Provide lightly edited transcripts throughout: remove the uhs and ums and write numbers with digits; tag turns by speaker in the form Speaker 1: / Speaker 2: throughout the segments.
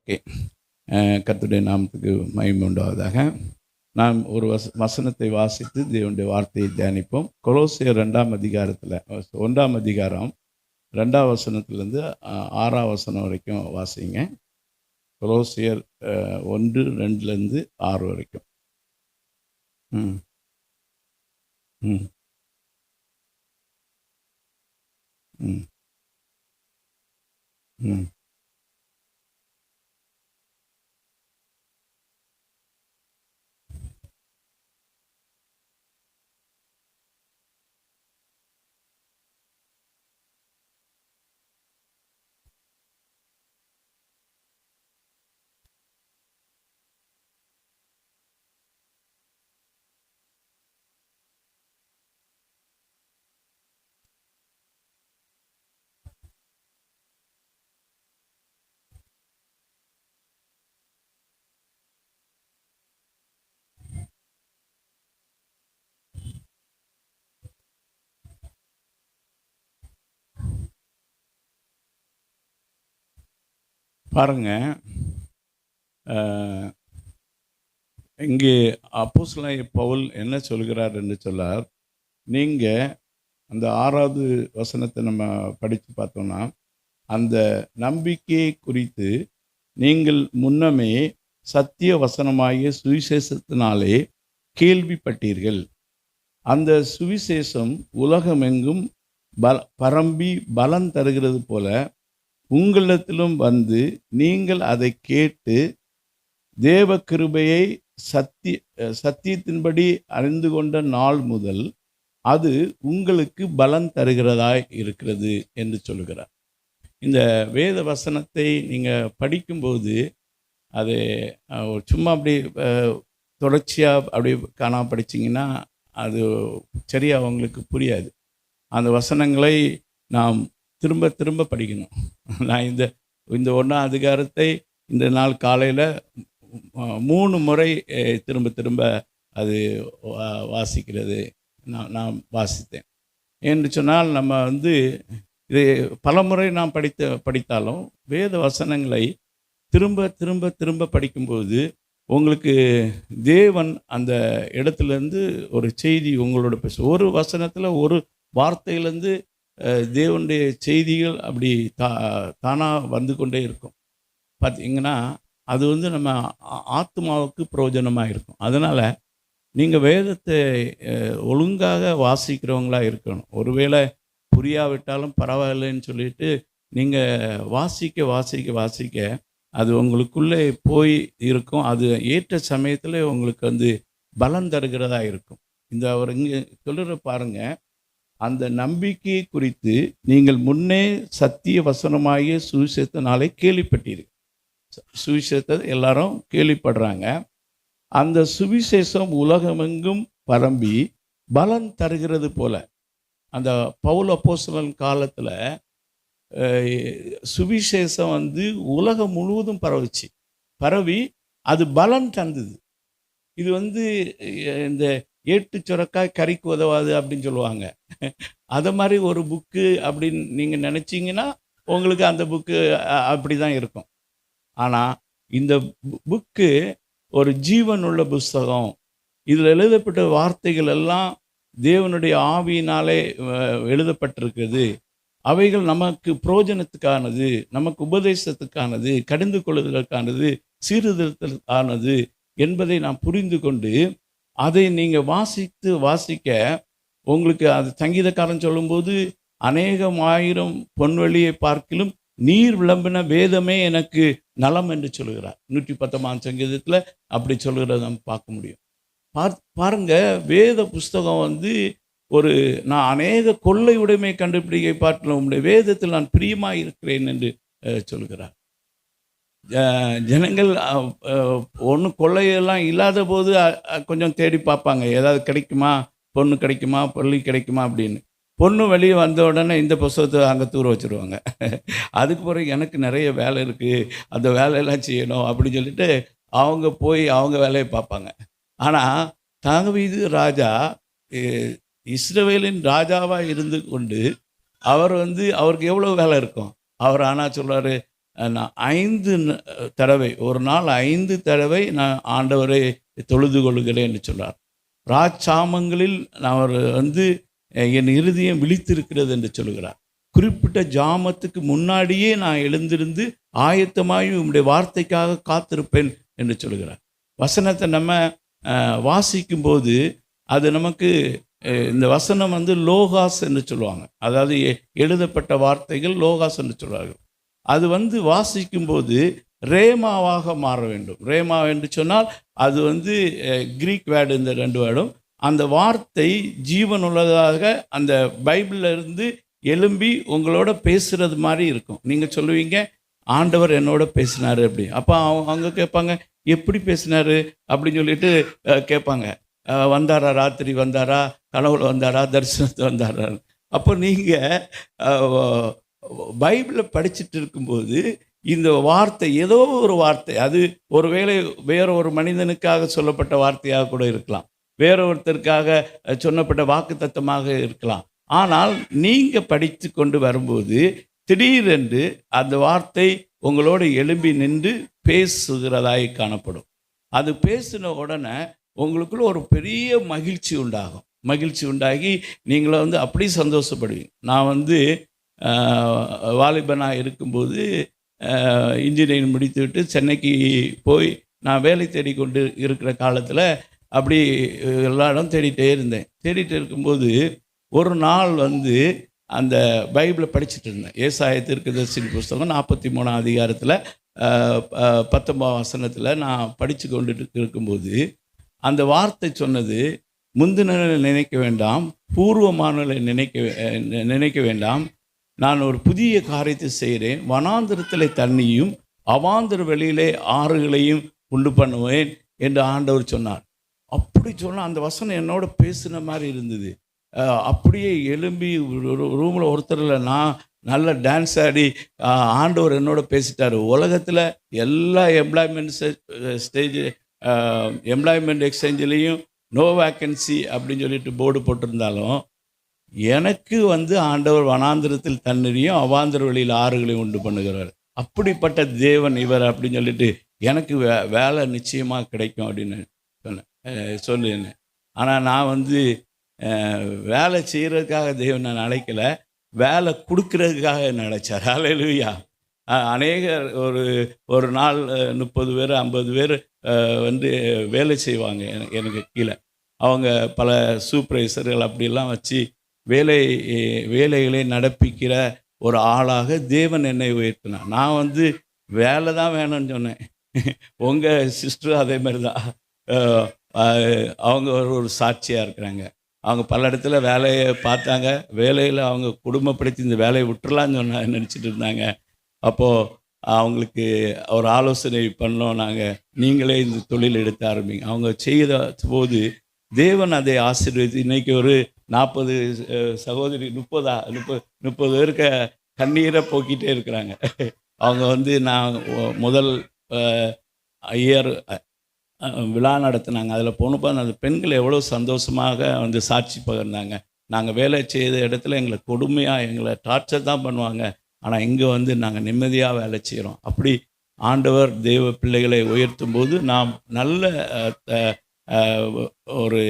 Speaker 1: Okay. கர்த்தருடைய நாமத்துக்கு மகிமை உண்டாவதாக. நாம் ஒரு வசனத்தை வாசித்து தேவனுடைய வார்த்தையை தியானிப்போம். கொலோசியர் 2ஆம் அதிகாரத்தில் 1ஆம் அதிகாரம் 2ஆம் வசனத்திலேருந்து 6ஆம் வசனம் வரைக்கும் வாசிங்க. கொலோசியர் 1, 2லேருந்து 6 வரைக்கும். ம் ம் ம் ம் பாருங்க, இங்கே அப்போஸ்தலனாகிய பவுல் என்ன சொல்கிறார் என்று சொன்னார். நீங்கள் அந்த 6வது வசனத்தை நம்ம படித்து பார்த்தோம்னா, அந்த நம்பிக்கையை குறித்து நீங்கள் முன்னமே சத்திய வசனமாகிய சுவிசேஷத்தினாலே கேள்விப்பட்டீர்கள். அந்த சுவிசேஷம் உலகமெங்கும் பரம்பி பலன் தருகிறது போல உங்களிடத்திலும் வந்து நீங்கள் அதை கேட்டு தேவ கிருபையை சத்தியத்தின்படி அறிந்து கொண்ட நாள் முதல் அது உங்களுக்கு பலன் தருகிறதாய் இருக்கிறது என்று சொல்கிறார். இந்த வேத வசனத்தை நீங்கள் படிக்கும்போது அது சும்மா அப்படி தொடர்ச்சியாக அப்படி காணாமல் படிச்சிங்கன்னா அது சரியாக அவங்களுக்கு புரியாது. அந்த வசனங்களை நாம் திரும்ப திரும்ப படிக்கணும். நான் இந்த 1ஆம் அதிகாரத்தை இந்த நாள் காலையில் 3 முறை திரும்ப திரும்ப அது வாசிக்கிறது நான் வாசித்தேன். என்று சொன்னால் நம்ம இது பலமுறை நாம் படித்தாலும் வேத வசனங்களை திரும்ப திரும்ப திரும்ப படிக்கும்போது உங்களுக்கு தேவன் அந்த இடத்துலேருந்து ஒரு செய்தி உங்களோட ஒரு வசனத்தில் ஒரு வார்த்தையிலேருந்து தேவனுடைய செய்திகள் அப்படி தானாக வந்து கொண்டே இருக்கும். பார்த்தீங்கன்னா அது நம்ம ஆத்மாவுக்கு பிரயோஜனமாக இருக்கும். அதனால் நீங்கள் வேதத்தை ஒழுங்காக வாசிக்கிறவங்களாக இருக்கணும். ஒருவேளை புரியாவிட்டாலும் பரவாயில்லைன்னு சொல்லிட்டு நீங்கள் வாசிக்க வாசிக்க வாசிக்க அது உங்களுக்குள்ளே போய் இருக்கும். அது ஏற்ற சமயத்தில் உங்களுக்கு பலன் தருகிறதா இருக்கும். அவர் இங்கே சொல்கிற பாருங்கள், அந்த நம்பிக்கையை குறித்து நீங்கள் முன்னே சத்திய வசனமாகிய சுவிசேஷத்தினாலே கேள்விப்பட்டீர்கள். சுவிசேஷத்தை எல்லாரும் கேள்விப்படுறாங்க. அந்த சுவிசேஷம் உலகமெங்கும் பரம்பி பலன் தருகிறது போல. அந்த பவுல் அப்போஸ்தலன் காலத்தில் சுவிசேஷம் உலகம் முழுவதும் பரவி அது பலன் தந்தது. இது இந்த ஏட்டு சுரக்காய் கறிக்கு உதவாது அப்படின்னு சொல்லுவாங்க. அதை மாதிரி ஒரு புக்கு அப்படின்னு நீங்கள் நினச்சிங்கன்னா உங்களுக்கு அந்த புக்கு அப்படி தான் இருக்கும். ஆனால் இந்த புக்கு ஒரு ஜீவனுள்ள புஸ்தகம். இதில் எழுதப்பட்ட வார்த்தைகள் எல்லாம் தேவனுடைய ஆவியினாலே எழுதப்பட்டிருக்கிறது. அவைகள் நமக்கு பிரயோஜனத்துக்கானது, நமக்கு உபதேசத்துக்கானது, கடிந்து கொள்வதற்கானது, சீர்திருத்தத்துக்கானது என்பதை நாம் புரிந்து கொண்டு அதை நீங்கள் வாசிக்க உங்களுக்கு அது சங்கீதக்காரன் சொல்லும்போது அநேகம் ஆயிரம் பொன்வெளியை பார்க்கிலும் நீர் விளம்பின வேதமே எனக்கு நலம் என்று சொல்கிறார். 110ஆம் சங்கீதத்தில் அப்படி சொல்கிறத நம்ம பார்க்க முடியும். பாருங்க, வேத புஸ்தகம் நான் அநேக கொள்ளை உடைமை கண்டுபிடிக்க பார்க்கலாம், உங்களுடைய வேதத்தில் நான் பிரியமாக இருக்கிறேன் என்று சொல்கிறார். ஜனங்கள் ஒன்றும் கொள்ளையெல்லாம் இல்லாத போது கொஞ்சம் தேடி பார்ப்பாங்க, ஏதாவது கிடைக்குமா, பொண்ணு கிடைக்குமா, பள்ளி கிடைக்குமா அப்படின்னு. பொண்ணு வெளியே வந்த உடனே இந்த புஸ்தகத்தை அங்கே தூர வச்சுருவாங்க. அதுக்கு பிறகு எனக்கு நிறைய வேலை இருக்குது, அந்த வேலையெல்லாம் செய்யணும் அப்படின்னு சொல்லிட்டு அவங்க போய் அவங்க வேலையை பார்ப்பாங்க. ஆனால் தாவீது ராஜா இஸ்ரவேலின் ராஜாவாக இருந்து கொண்டு அவர் அவருக்கு எவ்வளோ வேலை இருக்கும். அவர் ஆனால் சொல்கிறார், நான் 5 தடவை, ஒரு நாள் 5 தடவை நான் ஆண்டவரை தொழுது கொள்கிறேன் என்று சொல்றார். ராச்சாமங்களில் அவர் வந்து என் இருதயம் விழித்திருக்கிறது என்று சொல்கிறார். குறிப்பிட்ட ஜாமத்துக்கு முன்னாடியே நான் எழுந்திருந்து ஆயத்தமாகி உம்முடைய வார்த்தைக்காக காத்திருப்பேன் என்று சொல்கிறார். வசனத்தை நம்ம வாசிக்கும்போது அது நமக்கு இந்த வசனம் வந்து லோகாஸ் என்று சொல்லுவாங்க. அதாவது எழுதப்பட்ட வார்த்தைகள் லோகாஸ் என்று சொல்வார்கள். அது வந்து வாசிக்கும்போது ரேமாவாக மாற வேண்டும். ரேமா என்று சொன்னால் அது வந்து கிரீக் வேர்டு, இந்த 2 வேர்டும். அந்த வார்த்தை ஜீவனுள்ளதாக அந்த பைபிளில் இருந்து எழும்பி உங்களோட பேசுகிறது மாதிரி இருக்கும். நீங்கள் சொல்லுவீங்க, ஆண்டவர் என்னோட பேசினார் அப்படி. அப்போ அவங்க கேட்பாங்க, எப்படி பேசினார் அப்படின்னு சொல்லிட்டு கேட்பாங்க. வந்தாரா, ராத்திரி வந்தாரா, கனவுல வந்தாரா, தரிசனத்தை வந்தாரா? அப்போ நீங்கள் பைபிளை படிச்சுட்டு இருக்கும்போது இந்த வார்த்தை ஏதோ ஒரு வார்த்தை, அது ஒருவேளை வேற ஒரு மனிதனுக்காக சொல்லப்பட்ட வார்த்தையாக கூட இருக்கலாம், வேற ஒருத்தருக்காக சொல்லப்பட்ட வாக்குத்தத்தமாக இருக்கலாம். ஆனால் நீங்கள் படித்து கொண்டு வரும்போது திடீரென்று அந்த வார்த்தை உங்களோட எழும்பி நின்று பேசுகிறதாய் காணப்படும். அது பேசின உடனே உங்களுக்குள்ள ஒரு பெரிய மகிழ்ச்சி உண்டாகும். மகிழ்ச்சி உண்டாகி நீங்கள வந்து அப்படி சந்தோஷப்படுவீங்க. நான் வந்து வாலிபனாக இருக்கும்போது இன்ஜினியரிங் முடித்துவிட்டு சென்னைக்கு போய் நான் வேலை தேடிக்கொண்டு இருக்கிற காலத்தில் அப்படி எல்லா இடம் தேடிகிட்டே இருந்தேன். தேடிட்டு இருக்கும்போது ஒரு நாள் வந்து அந்த பைபிளை படிச்சுட்டு இருந்தேன். ஏசாயா தீர்க்கதரிசி புஸ்தகம் 43ஆம் அதிகாரத்தில் 19ஆம் வசனத்தில் நான் படித்து கொண்டு இருக்கும்போது அந்த வார்த்தை சொன்னது, முந்தினலை நினைக்க வேண்டாம், பூர்வமானலை நினைக்க வேண்டாம், நான் ஒரு புதிய காரியத்தை செய்கிறேன், வனாந்திரத்தில் தண்ணியும் அவாந்திர வெளியிலே ஆறுகளையும் உண்டு பண்ணுவேன் என்று ஆண்டவர் சொன்னார். அப்படி சொன்னால் அந்த வசனம் என்னோட பேசுன மாதிரி இருந்தது. அப்படியே எழும்பி ரூமில் ஒருத்தரில் நான் நல்ல டான்ஸ் ஆடி ஆண்டவர் என்னோட பேசிட்டார். உலகத்தில் எல்லா எம்ப்ளாய்மெண்ட் எக்ஸ்சேஞ்சிலையும் நோ வேக்கன்சி அப்படின்னு சொல்லிட்டு போர்டு போட்டிருந்தாலும் எனக்கு வந்து ஆண்டவர் வனாந்திரத்தில் தண்ணீரையும் அவாந்திர வெளியில் ஆறுகளையும் உண்டு பண்ணுகிறார். அப்படிப்பட்ட தேவன் இவர் அப்படின்னு சொல்லிட்டு எனக்கு வேலை நிச்சயமாக கிடைக்கும் அப்படின்னு சொல்லுன்னு. ஆனால் நான் வந்து வேலை செய்கிறதுக்காக தேவன் நான் அழைக்கலை, வேலை கொடுக்கறதுக்காக நினைச்சார். ஹல்லேலூயா. அநேகர் ஒரு நாள் 30 பேர் 50 பேர் வந்து வேலை செய்வாங்க எனக்கு கீழே. அவங்க பல சூப்பர்வைசர்கள் அப்படிலாம் வச்சு வேலைகளை நடப்பிக்கிற ஒரு ஆளாக தேவன் என்னை உயர்த்தினார். நான் வந்து வேலை தான் வேணும்னு சொன்னேன். உங்கள் சிஸ்டரும் அதே மாதிரி தான். அவங்க ஒரு சாட்சியாக இருக்கிறாங்க. அவங்க பல இடத்துல வேலையை பார்த்தாங்க. வேலையில் அவங்க குடும்பப்படுத்தி இந்த வேலையை விட்டுறலான்னு நினச்சிட்டு இருந்தாங்க. அப்போது அவங்களுக்கு ஒரு ஆலோசனை பண்ணோம். நீங்களே இந்த தொழில் எடுத்து ஆரம்பிங்க. அவங்க செய்த போது தேவன் அதை ஆசீர்வதித்து இன்றைக்கி ஒரு 40 சகோதரி 30 பேருக்கு கண்ணீரை போக்கிட்டே இருக்கிறாங்க. அவங்க வந்து நான் முதல் இயர் விழா நடத்தினாங்க. அதில் போனப்போ அந்த பெண்கள் எவ்வளோ சந்தோஷமாக வந்து சாட்சி பகிர்ந்தாங்க. நாங்கள் வேலை செய்த இடத்துல எங்களை கொடுமையாக எங்களை டார்ச்சர் தான் பண்ணுவாங்க, ஆனால் இங்கே வந்து நாங்கள் நிம்மதியாக வேலை செய்கிறோம். அப்படி ஆண்டவர் தேவ பிள்ளைகளை உயர்த்தும் போது நாம் நல்ல ஒரு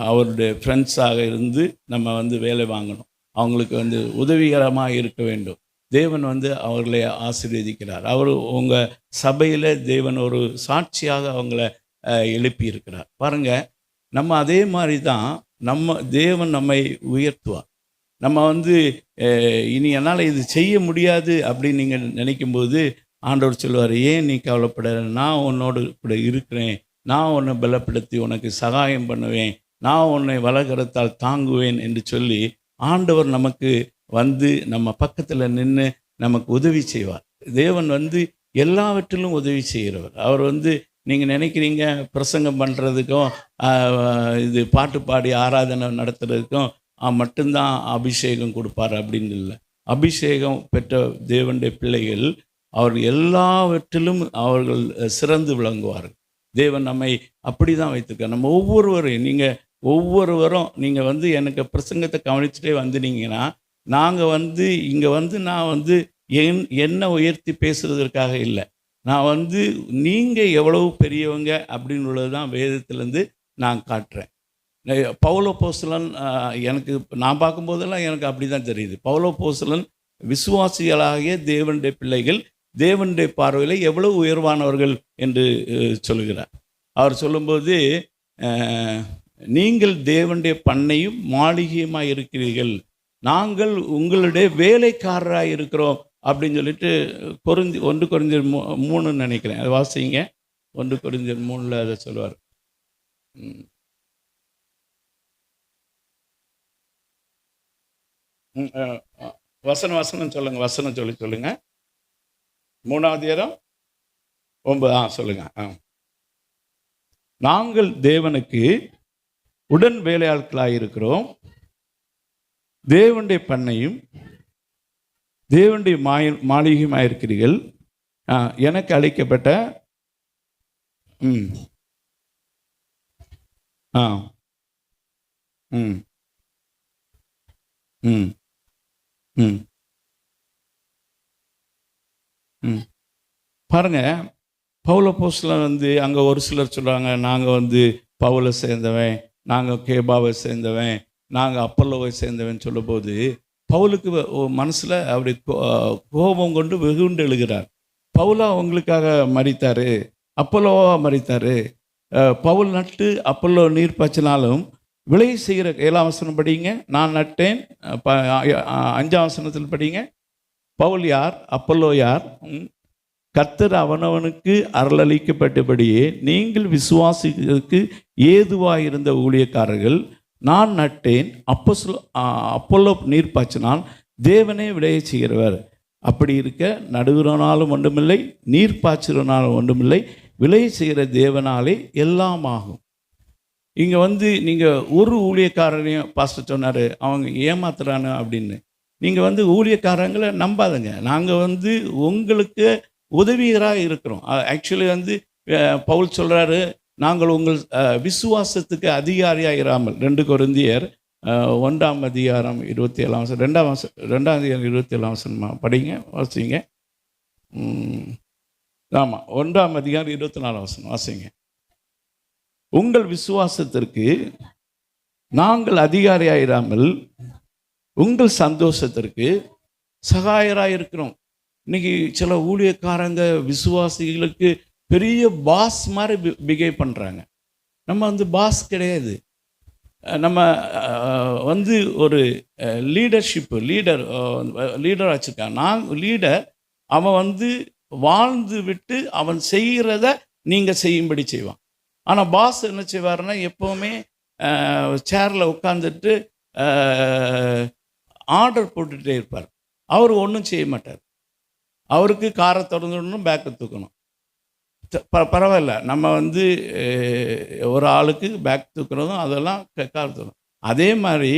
Speaker 1: அவருடைய ஃப்ரெண்ட்ஸாக இருந்து நம்ம வந்து வேலை வாங்கணும். அவங்களுக்கு வந்து உதவிகரமாக இருக்க வேண்டும். தேவன் வந்து அவர்களை ஆசீர்வதிக்கிறார். அவர் உங்கள் சபையில் தேவன் ஒரு சாட்சியாக அவங்கள எழுப்பி இருக்கிறார். பாருங்கள், நம்ம அதே மாதிரி தான் தேவன் நம்மை உயர்த்துவார். நம்ம வந்து இனி என்னால் இது செய்ய முடியாது அப்படின்னு நீங்கள் நினைக்கும்போது ஆண்டவர் சொல்லுவார், ஏன் நீ கவலைப்பட, நான் உன்னோடு கூட இருக்கிறேன், நான் உன்னை பலப்படுத்தி உனக்கு சகாயம் பண்ணுவேன், நான் உன்னை வலகரத்தால் தாங்குவேன் என்று சொல்லி ஆண்டவர் நமக்கு வந்து நம்ம பக்கத்தில் நின்று நமக்கு உதவி செய்வார். தேவன் வந்து எல்லாவற்றிலும் உதவி செய்கிறவர். அவர் வந்து நீங்கள் நினைக்கிறீங்க பிரசங்கம் பண்ணுறதுக்கும் இது பாட்டு பாடி ஆராதனை நடத்துறதுக்கும் மட்டும்தான் அபிஷேகம் கொடுப்பார் அப்படின்னு இல்லை. அபிஷேகம் பெற்ற தேவனுடைய பிள்ளைகள் அவர் எல்லாவற்றிலும் அவர்கள் சிறந்து விளங்குவார்கள். தேவன் நம்மை அப்படி தான் வைத்திருக்கார். நம்ம ஒவ்வொருவரும் நீங்கள் வந்து எனக்கு பிரசங்கத்தை கவனிச்சுட்டே வந்துனீங்கன்னா, நாங்கள் வந்து இங்கே வந்து நான் வந்து என்ன உயர்த்தி பேசுறதற்காக இல்லை. நான் வந்து நீங்கள் எவ்வளவு பெரியவங்க அப்படின்னு உள்ளது தான் வேதத்திலேருந்து நான் காட்டுறேன். பவுல் அப்போஸ்தலன் எனக்கு நான் பார்க்கும்போதெல்லாம் எனக்கு அப்படி தான் தெரியுது. பவுல் அப்போஸ்தலன் விசுவாசிகளாகிய தேவனுடைய பிள்ளைகள் தேவனுடைய பார்வையில் எவ்வளவு உயர்வானவர்கள் என்று சொல்கிறார். அவர் சொல்லும்போது, நீங்கள் தேவனுடைய பண்ணையும் மாளிகையுமாக இருக்கிறீர்கள், நாங்கள் உங்களுடைய வேலைக்காரராக இருக்கிறோம் அப்படின்னு சொல்லிட்டு 1 கொரிந்தியர் 3 நினைக்கிறேன், அதை வாசிங்க. 1 கொரிந்தியர் 3 அதை சொல்லுவார். வசனம் சொல்லுங்க, வசனம் சொல்லுங்க. 3வது அதிகாரம் 9 சொல்லுங்க. நாங்கள் தேவனுக்கு உடன் வேலையாட்களாக இருக்கிறோம், தேவனுடைய பண்ணையும் தேவனுடைய மாளிகையுமாக இருக்கிறீர்கள், எனக்கு அளிக்கப்பட்ட பாருங்க, பவுல் அப்போஸ்தலன் வந்து அங்கே ஒரு சிலர் சொல்கிறாங்க, நாங்கள் வந்து பவுலை சேர்ந்தவன், நாங்கள் கேபாவை சேர்ந்தவன், நாங்கள் அப்பல்லோவை சேர்ந்தவன் சொல்லும்போது பவுலுக்கு மனசில் அப்படி கோபம் கொண்டு வெகுண்டு எழுகிறார். பவுலா உங்களுக்காக மரித்தார், அப்பல்லோவா மரித்தார், பவுல் நட்டு அப்பல்லோ நீர் பாய்ச்சினாலும் விளை செய்கிற 7ஆம் வசனம் படிங்க. நான் நட்டேன் 5ஆம் வசனத்தில் படிங்க. பவுல் யார், அப்பல்லோ யார்? கர்த்தர் அவனவனுக்கு அருளளிக்கப்பட்டபடியே நீங்கள் விசுவாசிகளுக்கு ஏதுவாயிருந்த ஊழியக்காரர்கள். நான் நட்டேன், அப்பல்லோ நீர் பாய்ச்சினால் தேவனே விளைய செய்கிறவர். அப்படி இருக்க நடுகிறனாலும் ஒன்றுமில்லை, நீர் பாய்ச்சிறனாலும் ஒன்றுமில்லை, விளைய செய்கிற தேவனாலே எல்லாம் ஆகும். இங்கே வந்து நீங்கள் ஒரு ஊழியக்காரரையும் பாஸ்டர் சொன்னார் அவங்க ஏமாத்துறானு அப்படின்னு. நீங்கள் வந்து ஊழியக்காரங்களை நம்பாதுங்க. நாங்கள் வந்து உங்களுக்கு உதவியராக இருக்கிறோம். ஆக்சுவலி வந்து பவுல் சொல்கிறாரு, நாங்கள் உங்கள் விசுவாசத்துக்கு அதிகாரியாக இராமல். 2 கொரிந்தியர் 1ஆம் அதிகாரம் 27ஆம் வசனம், 2ஆம் அதிகாரம் 27ஆம் வசனம் படிங்க, வாசிங்க. ஆமாம், 1ஆம் அதிகாரம் 24ஆம் வசனம் வாசிங்க. உங்கள் விசுவாசத்திற்கு நாங்கள் அதிகாரியாயிராமல் உங்கள் சந்தோஷத்திற்கு சகாயராக இருக்கிறோம். இன்னைக்கு சில ஊழியக்காரங்க விசுவாசிகளுக்கு பெரிய பாஸ் மாதிரி பிஹேவ் பண்ணுறாங்க. நம்ம வந்து பாஸ் கிடையாது. நம்ம வந்து ஒரு லீடர் வச்சுருக்கான். லீடர் அவன் வந்து வாழ்ந்து விட்டு அவன் செய்கிறத நீங்கள் செய்யும்படி செய்வான். ஆனால் பாஸ் என்ன செய்வார்னா எப்போவுமே சேரில் உட்காந்துட்டு ஆர்டர் போட்டுகிட்டே இருப்பார். அவர் ஒன்றும் செய்ய மாட்டார். அவருக்கு காரை திறந்துடணும், பேக்கை தூக்கணும். பரவாயில்ல, நம்ம வந்து ஒரு ஆளுக்கு பேக் தூக்குறதும் அதெல்லாம் கார் தூக்கணும். அதே மாதிரி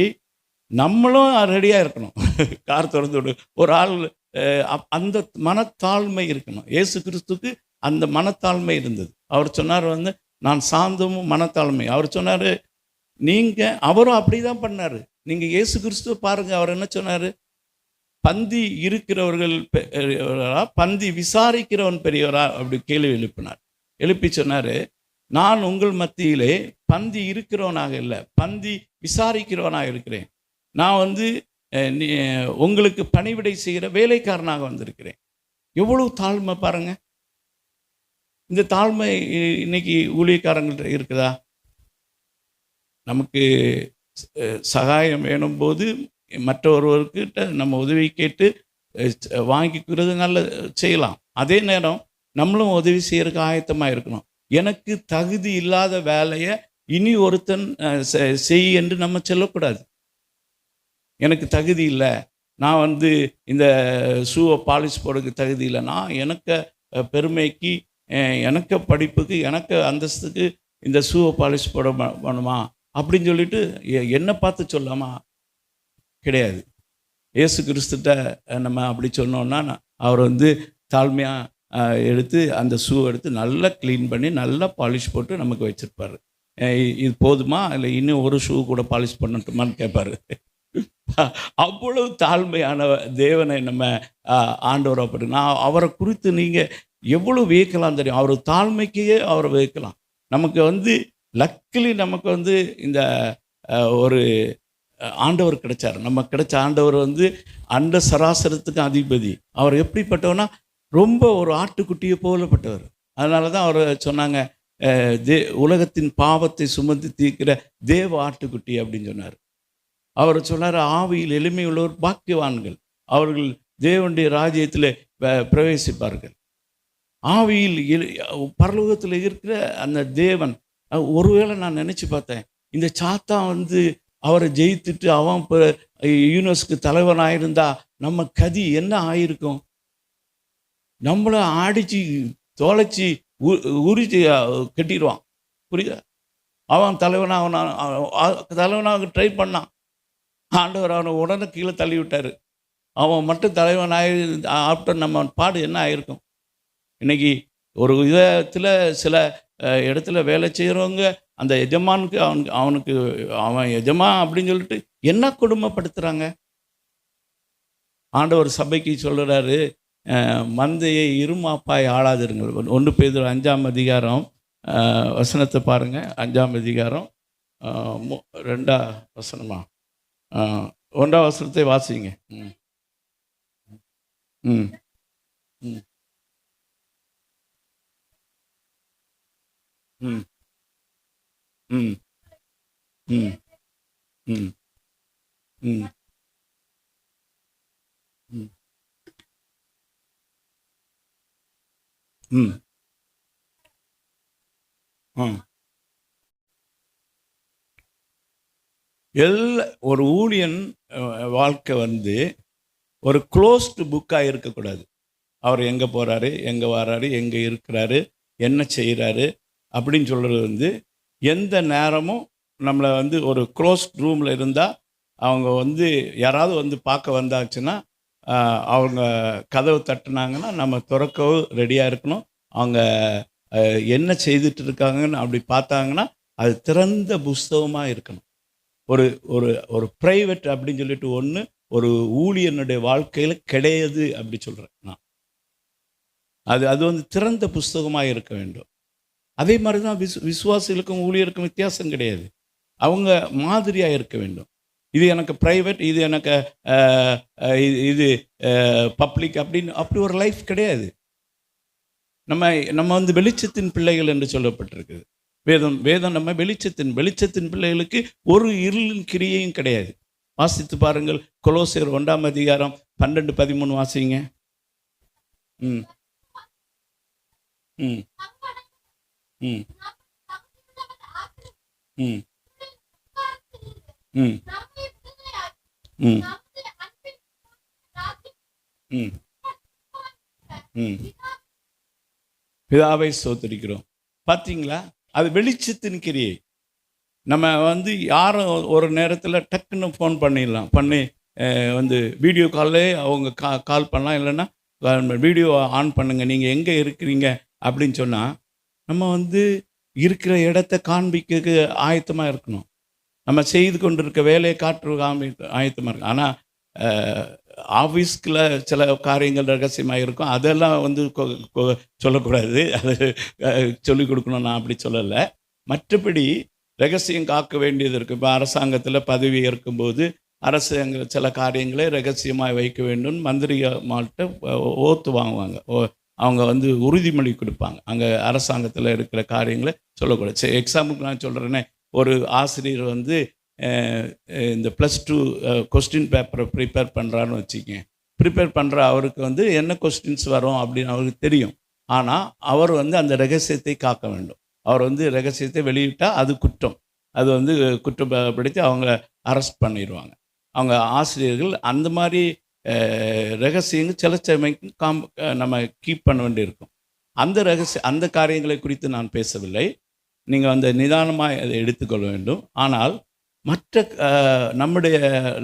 Speaker 1: நம்மளும் ரெடியாக இருக்கணும். கார் திறந்து விடு ஒரு ஆள், அந்த மனத்தாழ்மை இருக்கணும். இயேசு கிறிஸ்துக்கு அந்த மனத்தாழ்மை இருந்தது. அவர் சொன்னார் வந்து நான் சாந்தமும் மனத்தாழ்மை. அவர் சொன்னார், அவரும் அப்படி தான் பண்ணார். நீங்கள் இயேசு கிறிஸ்துவ பாருங்கள், அவர் என்ன சொன்னார்? பந்தி இருக்கிறவர்கள் பெரியவரா, பந்தி விசாரிக்கிறவன் பெரியவரா அப்படி கேள்வி எழுப்பி சொன்னார், நான் உங்கள் மத்தியிலே பந்தி இருக்கிறவனாக இல்லை, பந்தி விசாரிக்கிறவனாக இருக்கிறேன். நான் வந்து உங்களுக்கு பணிவிடை செய்கிற வேலைக்காரனாக வந்திருக்கிறேன். எவ்வளவு தாழ்மை பாருங்க. இந்த தாழ்மை இன்னைக்கு ஊழியக்காரங்கள்ட்ட இருக்குதா? நமக்கு சகாயம் வேணும் போது மற்றொருவர்கிட்ட நம்ம உதவி கேட்டு வாங்கிக்கிறது நல்ல செய்யலாம். அதே நேரம் நம்மளும் உதவி செய்யறதுக்கு ஆயத்தமாக இருக்கணும். எனக்கு தகுதி இல்லாத வேலையை இனி ஒருத்தன் செய் என்று நம்ம சொல்லக்கூடாது. எனக்கு தகுதி இல்லை, நான் வந்து இந்த ஷூவை பாலிஷ் போடுறதுக்கு தகுதி இல்லை, நான் எனக்கு பெருமைக்கு, எனக்கு படிப்புக்கு, எனக்கு அந்தஸ்துக்கு இந்த ஷூவை பாலிஷ் போட வேணுமா அப்படின்னு சொல்லிட்டு என்னை பார்த்து சொல்லாமா? கிடையாது. இயேசு கிறிஸ்துட்ட நம்ம அப்படி சொன்னோன்னா அவர் வந்து தாழ்மையாக எடுத்து அந்த ஷூ எடுத்து நல்லா க்ளீன் பண்ணி நல்லா பாலிஷ் போட்டு நமக்கு வச்சுருப்பார். இது போதுமா இல்லை இன்னும் ஒரு ஷூ கூட பாலிஷ் பண்ணட்டுமான்னு கேட்பார். அவ்வளவு தாழ்மையான தேவனை நம்ம ஆண்டவர் அப்படி நான் அவரை குறித்து நீங்கள் எவ்வளோ வியக்கலாம் தெரியும். அவர் தாழ்மைக்கே அவரை வியக்கலாம். நமக்கு வந்து லக்கிலி நமக்கு வந்து இந்த ஒரு ஆண்டவர் கிடைச்சார். நமக்கு கிடைச்ச ஆண்டவர் வந்து அண்ட சராசரத்துக்கு அதிபதி. அவர் எப்படிப்பட்டவனா ரொம்ப ஒரு ஆட்டுக்குட்டியை போலப்பட்டவர். அதனால தான் அவர் சொன்னாங்க, உலகத்தின் பாவத்தை சுமந்து தீர்க்கிற தேவ ஆட்டுக்குட்டி அப்படின்னு சொன்னார். அவர் சொன்னார், ஆவியில் எளிமை உள்ளவர் பாக்கியவான்கள், அவர்கள் தேவனுடைய ராஜ்யத்தில் பிரவேசிப்பார்கள். ஆவியில் பரலோகத்தில் இருக்கிற அந்த தேவன், ஒருவேளை நான் நினச்சி பார்த்தேன், இந்த சாத்தான் வந்து அவரை ஜெயித்துட்டு அவன் இப்போ யூனிவர்ஸுக்கு தலைவனாயிருந்தா நம்ம கதி என்ன ஆயிருக்கும்? நம்மளை ஆடிச்சு தொலைச்சி உரிச்சு கட்டிடுவான். புரியுதா? அவன் தலைவனாக ட்ரை பண்ணான். ஆண்டவர் அவனை உடனே கீழே தள்ளி விட்டார். அவன் மட்டும் தலைவனாகி ஆஃப்டர் நம்ம பாடு என்ன ஆயிருக்கும்? இன்னைக்கு ஒரு விதத்தில் சில இடத்துல வேலை செய்கிறவங்க அந்த எஜமானுக்கு அவன் எஜமான் அப்படின்னு சொல்லிட்டு என்ன கொடுமைப்படுத்துகிறாங்க. ஆண்டவர் சபைக்கு சொல்கிறாரு, மந்தையை இருமாப்பாய் ஆளாதிருங்கள். 1 பேதுரு 5ஆம் அதிகாரம் வசனத்தை பாருங்கள். 5ஆம் அதிகாரம் 2ஆம் வசனமா 1ஆம் வசனத்தை வாசிங்க. ம் ம் ம் ம் ம் ம் ம் ம் ம் ம் ஒரு ஊழியன் வாழ்க்கை வந்து ஒரு க்ளோஸ்டு புக்காக இருக்கக்கூடாது. அவர் எங்கே போகிறாரு, எங்கே வர்றாரு, எங்கே இருக்கிறாரு, என்ன செய்கிறாரு அப்படின்னு சொல்கிறது வந்து எந்த நேரமும் நம்மளை வந்து ஒரு க்ளோஸ்ட் ரூமில் இருந்தால் அவங்க வந்து யாராவது வந்து பார்க்க வந்தாச்சுன்னா அவங்க கதவு தட்டுனாங்கன்னா நம்ம திறக்கவும் ரெடியாக இருக்கணும். அவங்க என்ன செய்துட்டு இருக்காங்கன்னு அப்படி பார்த்தாங்கன்னா அது திறந்த புஸ்தகமாக இருக்கணும். ஒரு ஒரு ஒரு ப்ரைவேட் அப்படின்னு சொல்லிட்டு ஒன்று ஒரு ஊழியனுடைய வாழ்க்கையில் கிடையாது அப்படி சொல்கிறேன் நான். அது வந்து திறந்த புஸ்தகமாக இருக்க வேண்டும். அதே மாதிரி தான் விசுவாசிகளுக்கும் ஊழியருக்கும் வித்தியாசம் கிடையாது. அவங்க மாதிரியாக இருக்க வேண்டும். இது எனக்கு ப்ரைவேட், இது எனக்கு இது பப்ளிக் அப்படின்னு அப்படி ஒரு லைஃப் கிடையாது. நம்ம வந்து வெளிச்சத்தின் பிள்ளைகள் என்று சொல்லப்பட்டிருக்குது. வேதம் நம்ம வெளிச்சத்தின் பிள்ளைகளுக்கு ஒரு இருளின் கிரியையும் கிடையாது. வாசித்து பாருங்கள். கொலோசியர் 1ஆம் அதிகாரம் 12-13 வாசிங்க. ம் ம் ம் ம் ம் ம் ம் ம் பிதாவை ஸ்தோத்திரிக்கிறோம். பார்த்தீங்களா? அது வெளிச்சத்தின் கிரியை. நம்ம வந்து யாரும் ஒரு நேரத்தில் டக்குன்னு ஃபோன் பண்ணிடலாம். பண்ணி வந்து வீடியோ கால்லே அவங்க கால் பண்ணலாம். இல்லைன்னா வீடியோ ஆன் பண்ணுங்கள், நீங்கள் எங்கே இருக்கிறீங்க அப்படின்னு சொன்னால் நம்ம வந்து இருக்கிற இடத்த காண்பிக்க ஆயத்தமாக இருக்கணும். நம்ம செய்து கொண்டு இருக்க வேலையை ஆயத்தமாக இருக்கும். ஆனால் ஆஃபீஸ்கில் சில காரியங்கள் ரகசியமாக இருக்கும். அதெல்லாம் வந்து சொல்லக்கூடாது. அது சொல்லிக் கொடுக்கணும், நான் அப்படி சொல்லலை. மற்றபடி ரகசியம் காக்க வேண்டியது இருக்குது. இப்போ அரசாங்கத்தில் பதவி ஏற்கும்போது அரசாங்க சில காரியங்களை ரகசியமாக வைக்க வேண்டும். மந்திரிமால்கிட்ட ஓத்து வாங்குவாங்க. அவங்க வந்து உறுதிமொழி கொடுப்பாங்க. அங்கே அரசாங்கத்தில் இருக்கிற காரியங்களை சொல்லக்கூடாது. சரி, எக்ஸாம்பிளுக்கு நான் சொல்கிறேன்னே, ஒரு ஆசிரியர் வந்து இந்த +2 கொஸ்டின் பேப்பரை ப்ரிப்பேர் பண்ணுறான்னு வச்சுக்கங்க. ப்ரிப்பேர் பண்ணுற அவருக்கு வந்து என்ன கொஸ்டின்ஸ் வரும் அப்படின்னு அவருக்கு தெரியும். ஆனால் அவர் வந்து அந்த ரகசியத்தை காக்க வேண்டும். அவர் வந்து ரகசியத்தை வெளியிட்டால் அது குற்றம். அது வந்து குற்றப்படுத்தி அவங்கள அரெஸ்ட் பண்ணிடுவாங்க. அவங்க ஆசிரியர்கள் அந்த மாதிரி ரகசியங்கள் சில சமயம் நம்ம கீப் பண்ண வேண்டியிருக்கும். அந்த காரியங்களை குறித்து நான் பேசவில்லை. நீங்கள் அந்த நிதானமாக அதை எடுத்துக்கொள்ள வேண்டும். ஆனால் மற்ற நம்முடைய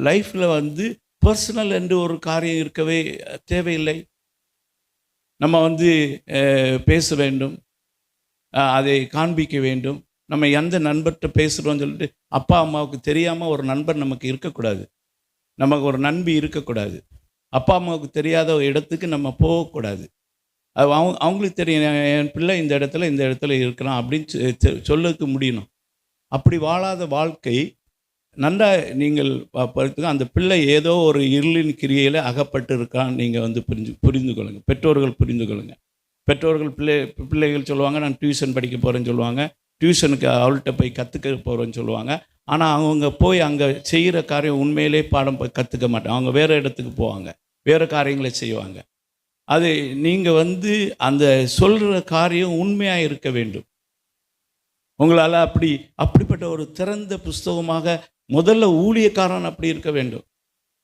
Speaker 1: லைஃப்பில் வந்து பர்சனல் என்று ஒரு காரியம் இருக்கவே தேவையில்லை. நம்ம வந்து பேச வேண்டும், அதை காண்பிக்க வேண்டும். நம்ம எந்த நண்பர்கிட்ட பேசுகிறோன்னு சொல்லிட்டு அப்பா அம்மாவுக்கு தெரியாமல் ஒரு நண்பர் நமக்கு இருக்கக்கூடாது. நமக்கு ஒரு நண்பி இருக்கக்கூடாது. அப்பா அம்மாவுக்கு தெரியாத ஒரு இடத்துக்கு நம்ம போகக்கூடாது. அது அவங்களுக்கு தெரியும், என் பிள்ளை இந்த இடத்துல இருக்கிறான் அப்படின்னு சொல்லக்கு முடியணும். அப்படி வாழாத வாழ்க்கை நன்றா நீங்கள் பார்த்துக்க, அந்த பிள்ளை ஏதோ ஒரு இருளின் கிரியையில் அகப்பட்டு இருக்கான்னு நீங்கள் வந்து புரிந்து கொள்ளுங்க. பெற்றோர்கள் புரிந்து கொள்ளுங்க. பெற்றோர்கள் பிள்ளைகள் சொல்லுவாங்க, நான் டியூஷன் படிக்க போகிறேன்னு சொல்லுவாங்க. டியூஷனுக்கு அவள்கிட்ட போய் கற்றுக்க போகிறேன்னு சொல்லுவாங்க. ஆனால் அவங்க போய் அங்கே செய்கிற காரியம் உண்மையிலே பாடம் கற்றுக்க மாட்டாங்க. அவங்க வேறு இடத்துக்கு போவாங்க, வேறு காரியங்களை செய்வாங்க. அது நீங்கள் வந்து அந்த சொல்கிற காரியம் உண்மையாக இருக்க வேண்டும். உங்களால் அப்படிப்பட்ட ஒரு திறந்த புஸ்தகமாக முதல்ல ஊழியக்காரன் அப்படி இருக்க வேண்டும்.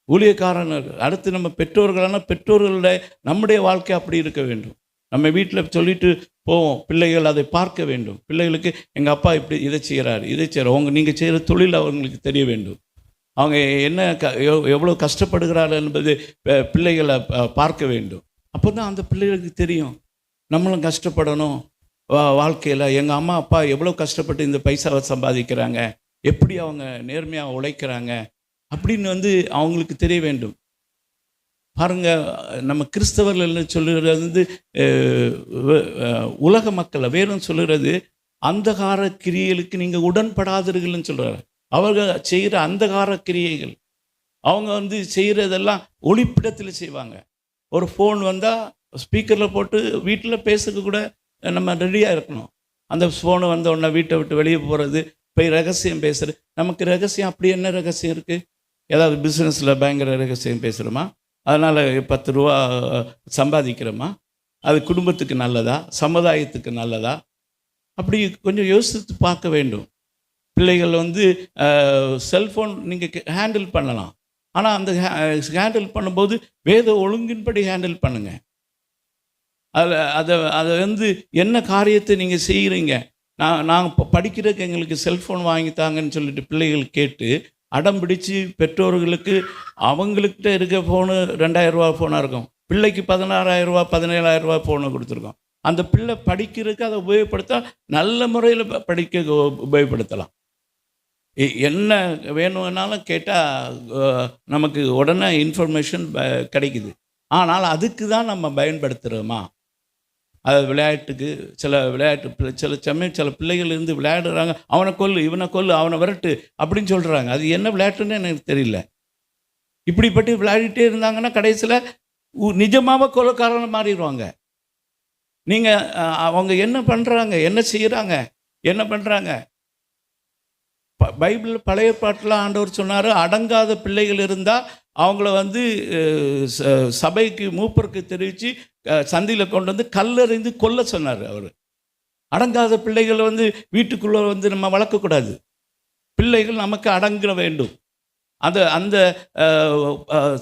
Speaker 1: ஊழியக்காரன் அடுத்து நம்ம பெற்றோர்களோட நம்முடைய வாழ்க்கை அப்படி இருக்க வேண்டும். நம்ம வீட்டில் சொல்லிட்டு போவோம், பிள்ளைகள் அதை பார்க்க வேண்டும். பிள்ளைகளுக்கு எங்கள் அப்பா இப்படி இதை செய்கிறார். நீங்கள் செய்கிற தொழில் அவங்களுக்கு தெரிய வேண்டும். அவங்க என்ன எவ்வளோ கஷ்டப்படுகிறார்கள் என்பது பிள்ளைகளை பார்க்க வேண்டும். அப்போ தான் அந்த பிள்ளைகளுக்கு தெரியும், நம்மளும் கஷ்டப்படணும் வாழ்க்கையில். எங்கள் அம்மா அப்பா எவ்வளோ கஷ்டப்பட்டு இந்த பைசாவை சம்பாதிக்கிறாங்க, எப்படி அவங்க நேர்மையாக உழைக்கிறாங்க அப்படின்னு வந்து அவங்களுக்கு தெரிய வேண்டும். பாருங்கள், நம்ம கிறிஸ்தவர்கள் சொல்லுகிறது வந்து உலக மக்களை வேறும் சொல்லுறது அந்தகார கிரியைகளுக்கு நீங்கள் உடன்படாதீர்கள்னு சொல்கிறார். அவர்கள் செய்கிற அந்தகார கிரியைகள், அவங்க வந்து செய்கிறதெல்லாம் ஒளிப்பிடத்தில் செய்வாங்க. ஒரு ஃபோன் வந்தால் ஸ்பீக்கரில் போட்டு வீட்டில் பேசுறது கூட நம்ம ரெடியாக இருக்கணும். அந்த ஃபோனு வந்த உடனே வீட்டை விட்டு வெளியே போகிறது, போய் ரகசியம் பேசுகிறது. நமக்கு ரகசியம் அப்படி என்ன ரகசியம் இருக்குது? ஏதாவது பிஸ்னஸில் பயங்கர ரகசியம் பேசுகிறோமா? அதனால் 10 ரூபா சம்பாதிக்கிறோமா? அது குடும்பத்துக்கு நல்லதா, சமுதாயத்துக்கு நல்லதா? அப்படி கொஞ்சம் யோசித்து பார்க்க வேண்டும். பிள்ளைகள் வந்து செல்ஃபோன் நீங்கள் ஹேண்டில் பண்ணலாம், ஆனால் அந்த ஹேண்டில் பண்ணும்போது வேத ஒழுங்கின்படி ஹேண்டில் பண்ணுங்கள். அதை வந்து என்ன காரியத்தை நீங்கள் செய்கிறீங்க? நாங்கள் படிக்கிறதுக்கு எங்களுக்கு செல்ஃபோன் வாங்கித்தாங்கன்னு சொல்லிட்டு பிள்ளைகள் கேட்டு அடம் பிடிச்சி பெற்றோர்களுக்கு அவங்கள்கிட்ட இருக்க ஃபோனு 2000 ரூபா ஃபோனாக இருக்கும், பிள்ளைக்கு 16,000 ரூபா 17,000 ரூபா ஃபோனை கொடுத்துருக்கோம். அந்த பிள்ளை படிக்கிறதுக்கு அதை உபயோகப்படுத்த நல்ல முறையில் படிக்க உபயோகப்படுத்தலாம். என்ன வேணும்னாலும் கேட்டால் நமக்கு உடனே இன்ஃபர்மேஷன் கிடைக்குது. ஆனால் அதுக்கு தான் நம்ம பயன்படுத்துகிறோமா? அது விளையாட்டுக்கு சில சமயம் சில பிள்ளைகள் இருந்து விளையாடுறாங்க, அவனை கொல்லு, இவனை கொல்லு, அவனை விரட்டு அப்படின்னு சொல்கிறாங்க. அது என்ன விளையாட்டுன்னு எனக்கு தெரியல. இப்படிப்பட்டு விளையாடிட்டே இருந்தாங்கன்னா கடைசியில் நிஜமாக கொலைக்காரனை மாறிடுவாங்க. நீங்கள் அவங்க என்ன பண்ணுறாங்க, என்ன செய்கிறாங்க, என்ன பண்ணுறாங்க? பைபிள் பழைய பாட்டில் ஆண்டவர் சொன்னார், அடங்காத பிள்ளைகள் இருந்தால் அவங்கள வந்து சபைக்கு மூப்பருக்கு தெரிவித்து சந்தியில் கொண்டு வந்து கல்லறிந்து கொல்ல சொன்னார் அவர். அடங்காத பிள்ளைகளை வந்து வீட்டுக்குள்ளே வந்து நம்ம வளர்க்கக்கூடாது. பிள்ளைகள் நமக்கு அடங்க வேண்டும். அந்த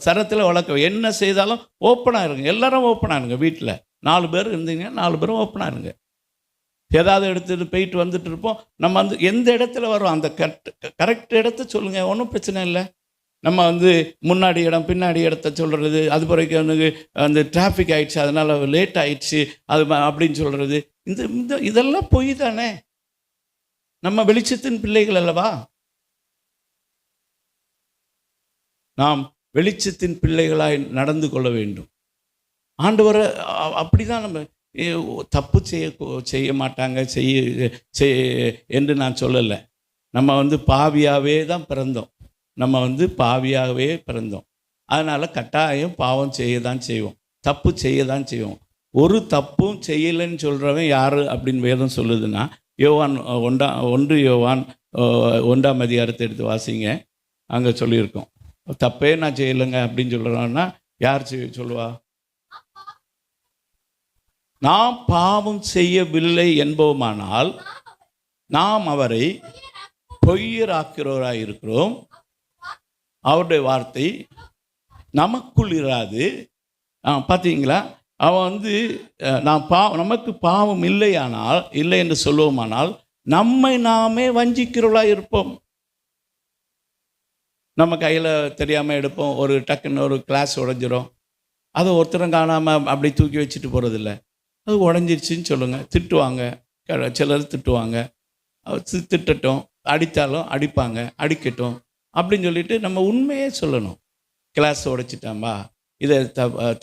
Speaker 1: சரத்தில் வளர்க்க என்ன செய்தாலும் ஓப்பனாக இருங்க. எல்லாரும் ஓப்பனாக இருங்க. வீட்டில் 4 பேர் இருந்தீங்கன்னா 4 பேரும் ஓப்பனாக இருங்க. ஏதாவது எடுத்துகிட்டு போயிட்டு வந்துட்டு இருப்போம். நம்ம வந்து எந்த இடத்துல வரோம் அந்த கரெக்ட் இடத்த சொல்லுங்கள், ஒன்றும் பிரச்சனை இல்லை. நம்ம வந்து முன்னாடி இடம் பின்னாடி இடத்த சொல்கிறது, அது பிறகு எனக்கு அந்த டிராஃபிக் ஆகிடுச்சு அதனால் லேட் ஆகிடுச்சு அது அப்படின்னு சொல்கிறது, இதெல்லாம் பொய் தானே. நம்ம வெளிச்சத்தின் பிள்ளைகள் அல்லவா? நாம் வெளிச்சத்தின் பிள்ளைகளாய் நடந்து கொள்ள வேண்டும். ஆண்டவரை அப்படி தான் நம்ம தப்பு செய்ய மாட்டாங்க என்று நான் சொல்லலை. நம்ம வந்து பாவியாகவே தான் பிறந்தோம். அதனால் கட்டாயம் பாவம் செய்ய தான் செய்வோம், தப்பு செய்ய தான் செய்வோம். ஒரு தப்பும் செய்யலைன்னு சொல்கிறவன் யார் அப்படின்னு வேதம் சொல்லுதுன்னா, யோவான் 1 யோவான் 1ஆம் அதிகாரத்தை எடுத்து வாசிங்க. அங்கே சொல்லியிருக்கோம், தப்பே நான் செய்யலைங்க அப்படின்னு சொல்கிறோன்னா யார் சொல்லுவா? நாம் பாவம் செய்யவில்லை என்போமானால் நாம் அவரை பொய்யராக்கிறவராக இருக்கிறோம், அவருடைய வார்த்தை நமக்குள் இராது. பார்த்தீங்களா? அவன் வந்து நமக்கு பாவம் இல்லை என்று சொல்லுவோமானால் நம்மை நாமே வஞ்சிக்கிறவர்களாக இருப்போம். நம்ம கையில் தெரியாமல் எடுப்போம், ஒரு டக்குன்னு ஒரு கிளாஸ் உடைஞ்சிரும், அதை ஒருத்தரும் காணாமல் அப்படி தூக்கி வச்சுட்டு போகிறதில்ல. அது உடஞ்சிருச்சின்னு சொல்லுங்கள், திட்டுவாங்க, சிலர் திட்டுவாங்க, திட்டட்டும், அடித்தாலும் அடிப்பாங்க, அடிக்கட்டும் அப்படின்னு சொல்லிட்டு நம்ம உண்மையே சொல்லணும். கிளாஸ் உடைச்சிட்டேன்பா, இதை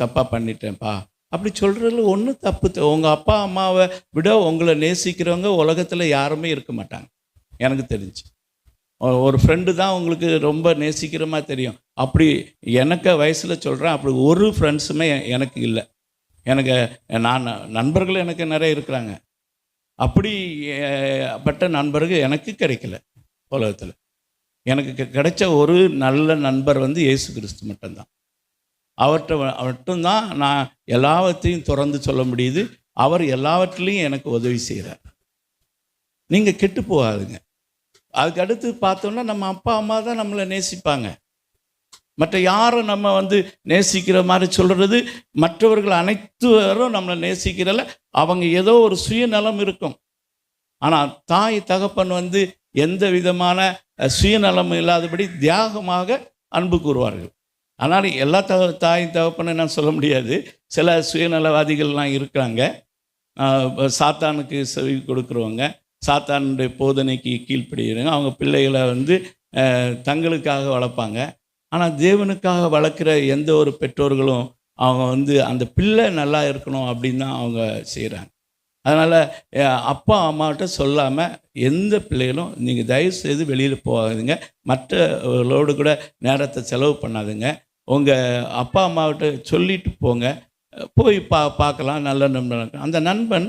Speaker 1: தப்பாக பண்ணிட்டேன்ப்பா அப்படி சொல்கிறதுல ஒன்றும் தப்பு. உங்கள் அப்பா அம்மாவை விட உங்களை நேசிக்கிறவங்க உலகத்தில் யாருமே இருக்க மாட்டாங்க எனக்கு தெரிஞ்சு. ஒரு ஃப்ரெண்டு தான் உங்களுக்கு ரொம்ப நேசிக்கிற மாதிரி தெரியும். அப்படி எனக்கு வயசில் சொல்கிறேன், அப்படி ஒரு ஃப்ரெண்ட்ஸுமே எனக்கு இல்லை. எனக்கு நண்பர்கள் எனக்கு நிறைய இருக்கிறாங்க. அப்படிப்பட்ட நண்பர்கள் எனக்கு கிடைக்கல உலகத்தில். எனக்கு கிடைச்ச ஒரு நல்ல நண்பர் இயேசு கிறிஸ்து மட்டும்தான். அவர்கிட்ட மட்டும்தான் நான் எல்லாவற்றையும் திறந்து சொல்ல முடியுது. அவர் எல்லாவற்றிலையும் எனக்கு உதவி செய்கிறார். நீங்கள் கெட்டு போகாதுங்க. அதுக்கு அடுத்து பார்த்தோன்னா நம்ம அப்பா அம்மா தான் நம்மளை நேசிப்பாங்க. மற்ற யாரும் நம்ம நேசிக்கிற மாதிரி சொல்கிறது, மற்றவர்கள் அனைத்துவரும் நம்மளை நேசிக்கிறல அவங்க ஏதோ ஒரு சுயநலம் இருக்கும். ஆனால் தாய் தகப்பன் எந்த விதமான சுயநலம் இல்லாதபடி தியாகமாக அன்பு கூறுவார்கள். அதனால் எல்லா தாய் தகப்பனை நான் சொல்ல முடியாது. சில சுயநலவாதிகள்லாம் இருக்கிறாங்க, சாத்தானுக்கு செவி கொடுக்குறவங்க, சாத்தானுடைய போதனைக்கு கீழ்ப்படுகிறவங்க. அவங்க பிள்ளைகளை தங்களுக்காக வளர்ப்பாங்க. ஆனால் தேவனுக்காக வளர்க்குற எந்த ஒரு பெற்றோர்களும் அவங்க அந்த பிள்ளை நல்லா இருக்கணும் அப்படின்னு தான் அவங்க செய்கிறாங்க. அதனால் அப்பா அம்மாகிட்ட சொல்லாமல் எந்த பிள்ளைகளும் நீங்கள் தயவுசெய்து வெளியில் போகாதுங்க. மற்றவர்களோடு கூட நேரத்தை செலவு பண்ணாதுங்க. உங்கள் அப்பா அம்மாவிட்ட சொல்லிட்டு போங்க. போய் பார்க்கலாம், நல்ல நண்பன். அந்த நண்பன்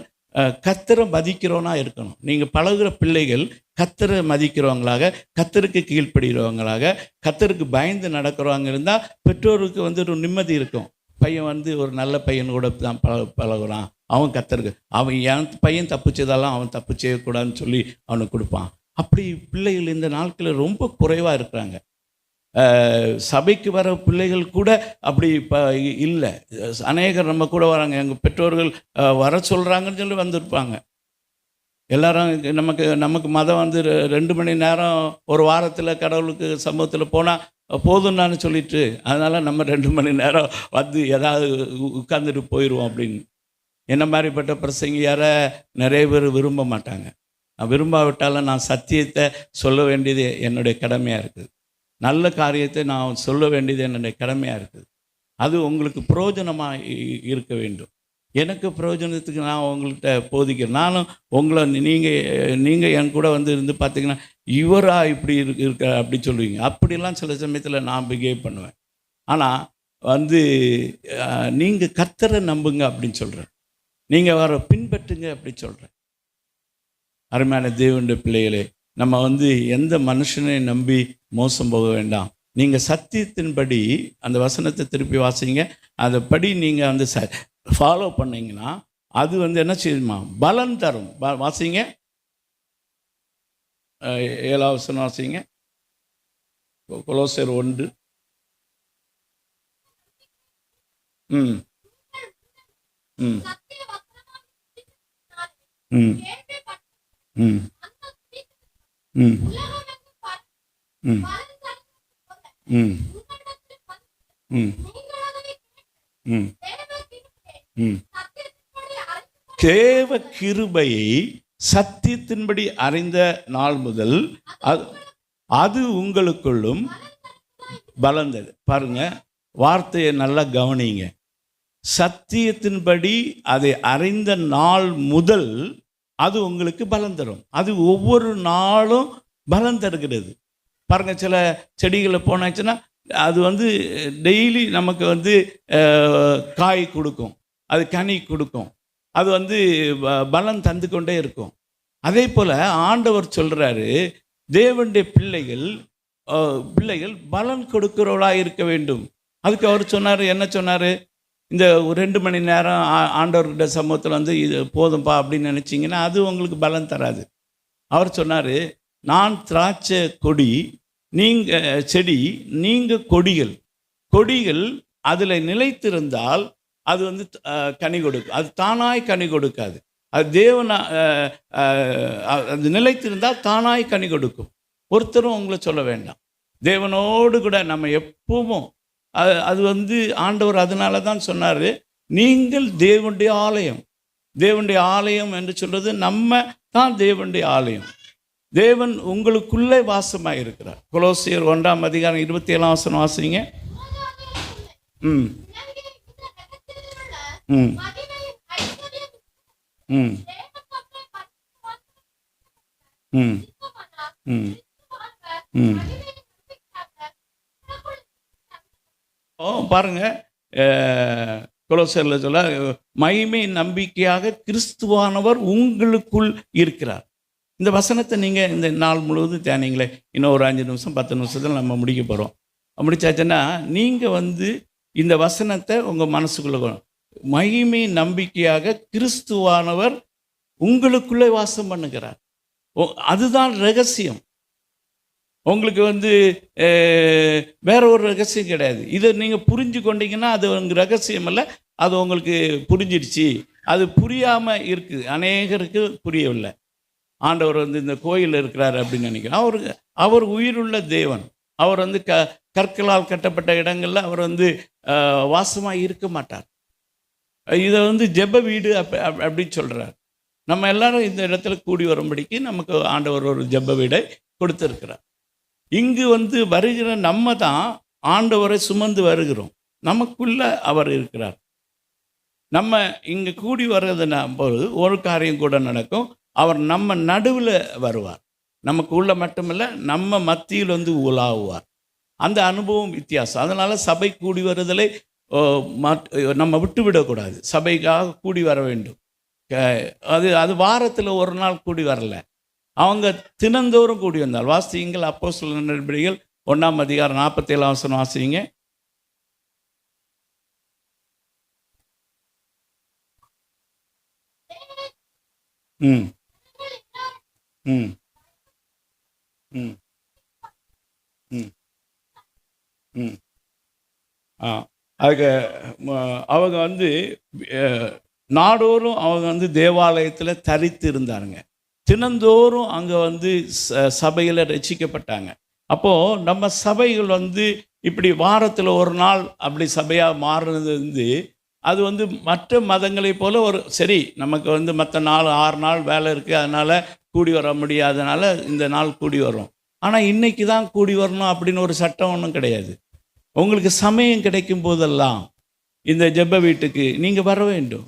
Speaker 1: கர்த்தரை மதிக்கிறவனா இருக்கணும். நீங்கள் பழகுற பிள்ளைகள் கர்த்தரை மதிக்கிறவங்களாக, கர்த்தருக்கு கீழ்ப்படுகிறவங்களாக, கர்த்தருக்கு பயந்து நடக்கிறவங்க இருந்தால் பெற்றோருக்கு ஒரு நிம்மதி இருக்கும். பையன் ஒரு நல்ல பையன் கூட தான் பழகுறான், அவன் கர்த்தருக்கு, அவன் என் பையன் தப்பு செய்தாலும் அவன் தப்பு செய்யக்கூடாதுன்னு சொல்லி அவனுக்கு கொடுப்பான். அப்படி பிள்ளைகள் இந்த நாட்களில் ரொம்ப குறைவாக இருக்கிறாங்க. சபைக்கு வர பிள்ளைகள் கூட அப்படி இப்போ இல்லை. அநேகர் நம்ம கூட வராங்க, எங்கள் பெற்றோர்கள் வர சொல்கிறாங்கன்னு சொல்லி வந்திருப்பாங்க. எல்லாரும் நமக்கு மதம் 2 மணி நேரம் ஒரு வாரத்தில் கடவுளுக்கு சமூகத்தில் போனால் போதும்னான்னு சொல்லிட்டு, அதனால் நம்ம 2 மணி நேரம் ஏதாவது உட்காந்துட்டு போயிடுவோம் அப்படின்னு. என்ன மாதிரிப்பட்ட பிரசங்கியாரை நிறைய பேர் விரும்ப மாட்டாங்க. நான் விரும்பாவிட்டாலும் நான் சத்தியத்தை சொல்ல வேண்டியது என்னுடைய கடமையாக இருக்குது. நல்ல காரியத்தை நான் சொல்ல வேண்டியது என்னுடைய கடமையாக இருக்குது. அது உங்களுக்கு பிரயோஜனமாக இருக்க வேண்டும். எனக்கு பிரயோஜனத்துக்கு நான் உங்கள்கிட்ட போதிக்கிறேன். நானும் உங்களை நீங்கள் என் கூட இருந்து பார்த்தீங்கன்னா இவரா இப்படி இருக்க அப்படி சொல்லுவீங்க. அப்படிலாம் சில சமயத்தில் நான் பிஹேவ் பண்ணுவேன். ஆனால் நீங்கள் கர்த்தரை நம்புங்க அப்படின்னு சொல்கிறேன். நீங்கள் வர பின்பற்றுங்க அப்படி சொல்கிறேன். அருமையான தேவனுடைய பிள்ளைகளே, நம்ம எந்த மனுஷனையும் நம்பி மோசம் போக வேண்டாம். நீங்கள் சத்தியத்தின்படி அந்த வசனத்தை திருப்பி வாசிங்க. அதைப்படி நீங்கள் ஃபாலோ பண்ணிங்கன்னா அது என்ன செய்யுமா, பலன் தரும். வாசிங்க, 7ஆவது வசனம் வாசிங்க. கொலோசியர் 1. ம் ம் ம் ம் ம் ம் ம் ம் ம் ம் தேவ கிருபையை சத்தியத்தின்படி அறிந்த நாள் முதல் அது உங்களுக்குள்ளும் பலந்தது. பாருங்க, வார்த்தையை நல்லா கவனிங்க. சத்தியத்தின்படி அதை அறிந்த நாள் முதல் அது உங்களுக்கு பலன் தரும். அது ஒவ்வொரு நாளும் பலன் தருகிறது. பாருங்க, சில செடிகளை போனாச்சுன்னா அது டெய்லி நமக்கு காய் கொடுக்கும், அது கனி கொடுக்கும், அது பலன் தந்து கொண்டே இருக்கும். அதே போல் ஆண்டவர் சொல்கிறாரு, தேவனுடைய பிள்ளைகள் பலன் கொடுக்கிறவளாக இருக்க வேண்டும். அதுக்கு அவர் சொன்னார், என்ன சொன்னார்? இந்த 2 மணி நேரம் ஆண்டவர்கிட்ட சமூகத்தில் இது போதும்பா அப்படின்னு நினச்சிங்கன்னா அது உங்களுக்கு பலன் தராது. அவர் சொன்னார், நான் திராட்சை கொடி, நீங்கள் செடி, நீங்கள் கொடிகள் அதில் நிலைத்திருந்தால் அது கனி கொடுக்கும். அது தானாய் கனி கொடுக்காது. அது அது நிலைத்திருந்தால் தானாய் கனி கொடுக்கும். ஒருத்தரும் உங்களை சொல்ல வேண்டாம். தேவனோடு கூட நம்ம எப்பவும் அது ஆண்டவர் அதனால தான் சொன்னார், நீங்கள் தேவனுடைய ஆலயம். தேவனுடைய ஆலயம் என்று சொல்கிறது நம்ம தான் தேவனுடைய ஆலயம். தேவன் உங்களுக்குள்ளே வாசமாக இருக்கிறார். கொலோசியர் 1 அதிகாரம் 27 வசனம் வாசிங்க. ம் ம் ம் ம் ம் ம் ஓ பாருங்க, கொலோசையர்ல சொல்ல, மகிமை நம்பிக்கையாக கிறிஸ்துவானவர் உங்களுக்குள் இருக்கிறார். இந்த வசனத்தை நீங்கள் இந்த நாள் முழுவதும் தியானிங்களே. இன்னும் ஒரு 5 நிமிஷம் 10 நிமிஷத்தில் நம்ம முடிக்க போகிறோம். முடிச்சாச்சுன்னா நீங்கள் வந்து இந்த வசனத்தை உங்கள் மனசுக்குள்ள, மகிமை நம்பிக்கையாக கிறிஸ்துவானவர் உங்களுக்குள்ளே வாசம் பண்ணுகிறார். அதுதான் ரகசியம். உங்களுக்கு வந்து வேற ஒரு ரகசியம் கிடையாது. இதை நீங்கள் புரிஞ்சு கொண்டீங்கன்னா அது உங்கள் ரகசியம் அல்ல, அது உங்களுக்கு புரிஞ்சிடுச்சு. அது புரியாமல் இருக்குது, அநேகருக்கு புரியவில்லை. ஆண்டவர் வந்து இந்த கோயில் இருக்கிறார் அப்படின்னு நினைக்கிறேன். அவர் உயிருள்ள தேவன். அவர் வந்து கற்களால் கட்டப்பட்ட இடங்களில் அவர் வந்து வாசமாக இருக்க மாட்டார். இதை வந்து ஜெப வீடு அப்படின்னு சொல்கிறார். நம்ம எல்லாரும் இந்த இடத்துல கூடி வரும்படிக்கு நமக்கு ஆண்டவர் ஒரு ஜெப வீடை கொடுத்துருக்கிறார். இங்கு வந்து வருகிற நம்ம தான் ஆண்டவரை சுமந்து வருகிறோம். நமக்குள்ள அவர் இருக்கிறார். நம்ம இங்கே கூடி வர்றதுனா போது ஒரு காரியம் கூட நடக்கும். அவர் நம்ம நடுவில் வருவார். நமக்கு உள்ள மட்டுமில்லை, நம்ம மத்தியில் வந்து உலாவுவார். அந்த அனுபவம் வித்தியாசம். அதனால் சபை கூடி வருதலை நம்ம விட்டுவிடக்கூடாது. சபைக்காக கூடி வர வேண்டும். அது வாரத்தில் ஒரு நாள் கூடி வரல, அவங்க தினந்தோறும் கூடி வந்தால். வாசியுங்கள் அப்போஸ்தலர் நடபடிகள் 1ஆம் அதிகாரம் 47ஆம் வசனம் வாசிங்க. ம் ம் ம் ம் ம் அதுக்கு அவங்க வந்து நாடோறும் அவங்க வந்து தேவாலயத்தில் தரித்து இருந்தாருங்க. தினந்தோறும் அங்கே வந்து சபையில் ரட்சிக்கப்பட்டாங்க. அப்போது நம்ம சபைகள் வந்து இப்படி வாரத்தில் ஒரு நாள் அப்படி சபையாக மாறுறது வந்து, அது வந்து மற்ற மதங்களை போல் ஒரு சரி, நமக்கு வந்து மற்ற நாள் 6 நாள் வேலை இருக்குது, அதனால் கூடி வர முடியாதனால இந்த நாள் கூடி வரும். ஆனால் இன்றைக்கி தான் கூடி வரணும் அப்படின்னு ஒரு சட்டம் ஒன்றும் கிடையாது. உங்களுக்கு சமயம் கிடைக்கும் போதெல்லாம் இந்த ஜெப வீட்டுக்கு நீங்கள் வர வேண்டும்.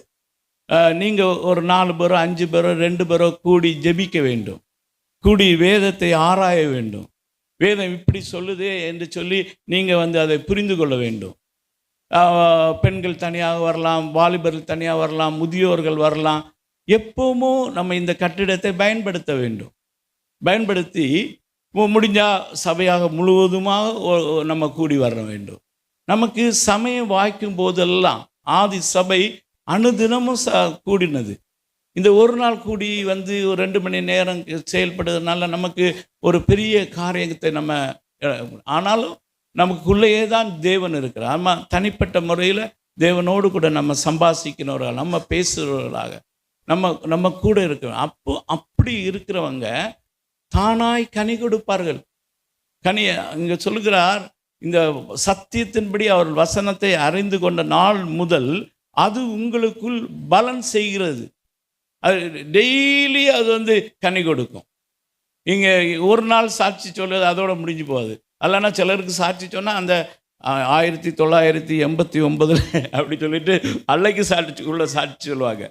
Speaker 1: நீங்கள் ஒரு 4 பேரோ 5 பேரோ 2 பேரோ கூடி ஜெபிக்க வேண்டும். கூடி வேதத்தை ஆராய வேண்டும். வேதம் இப்படி சொல்லுதே என்று சொல்லி நீங்கள் வந்து அதை புரிந்து கொள்ள வேண்டும். பெண்கள் தனியாக வரலாம், வாலிபர்கள் தனியாக வரலாம், முதியோர்கள் வரலாம். எப்போவுமோ நம்ம இந்த கட்டிடத்தை பயன்படுத்த வேண்டும். பயன்படுத்தி முடிஞ்சால் சபையாக முழுவதுமாக நம்ம கூடி வர வேண்டும். நமக்கு சமயம் வாய்க்கும் போதெல்லாம் ஆதி சபை அனுதினமும் கூடினது. இந்த ஒரு நாள் கூடி வந்து ஒரு 2 மணி நேரம் செயல்படுறதுனால நமக்கு ஒரு பெரிய காரியத்தை நம்ம, ஆனாலும் நமக்குள்ளேயே தான் தேவன் இருக்கிறார். ஆமாம், தனிப்பட்ட முறையில் தேவனோடு கூட நம்ம சம்பாஷிக்கிறவர்களாக, நம்ம பேசுகிறவர்களாக நம்ம கூட இருக்கிறோம். அப்படி இருக்கிறவங்க தானாய் கனி கொடுப்பார்கள். கனியை இங்கே சொல்லுகிறார், இந்த சத்தியத்தின்படி அவர் வசனத்தை அறிந்து கொண்ட நாள் முதல் அது உங்களுக்குள் பலன் செய்கிறது. அது டெய்லி அது வந்து கனி கொடுக்கும். இங்கே ஒரு நாள் சாட்சி சொல்லுறது அதோட முடிஞ்சு போகுது. அல்லனா சிலருக்கு சாட்சி சொன்னால் அந்த 1989 அப்படி சொல்லிட்டு அன்னைக்கு உள்ள சாட்சி சொல்லுவாங்க,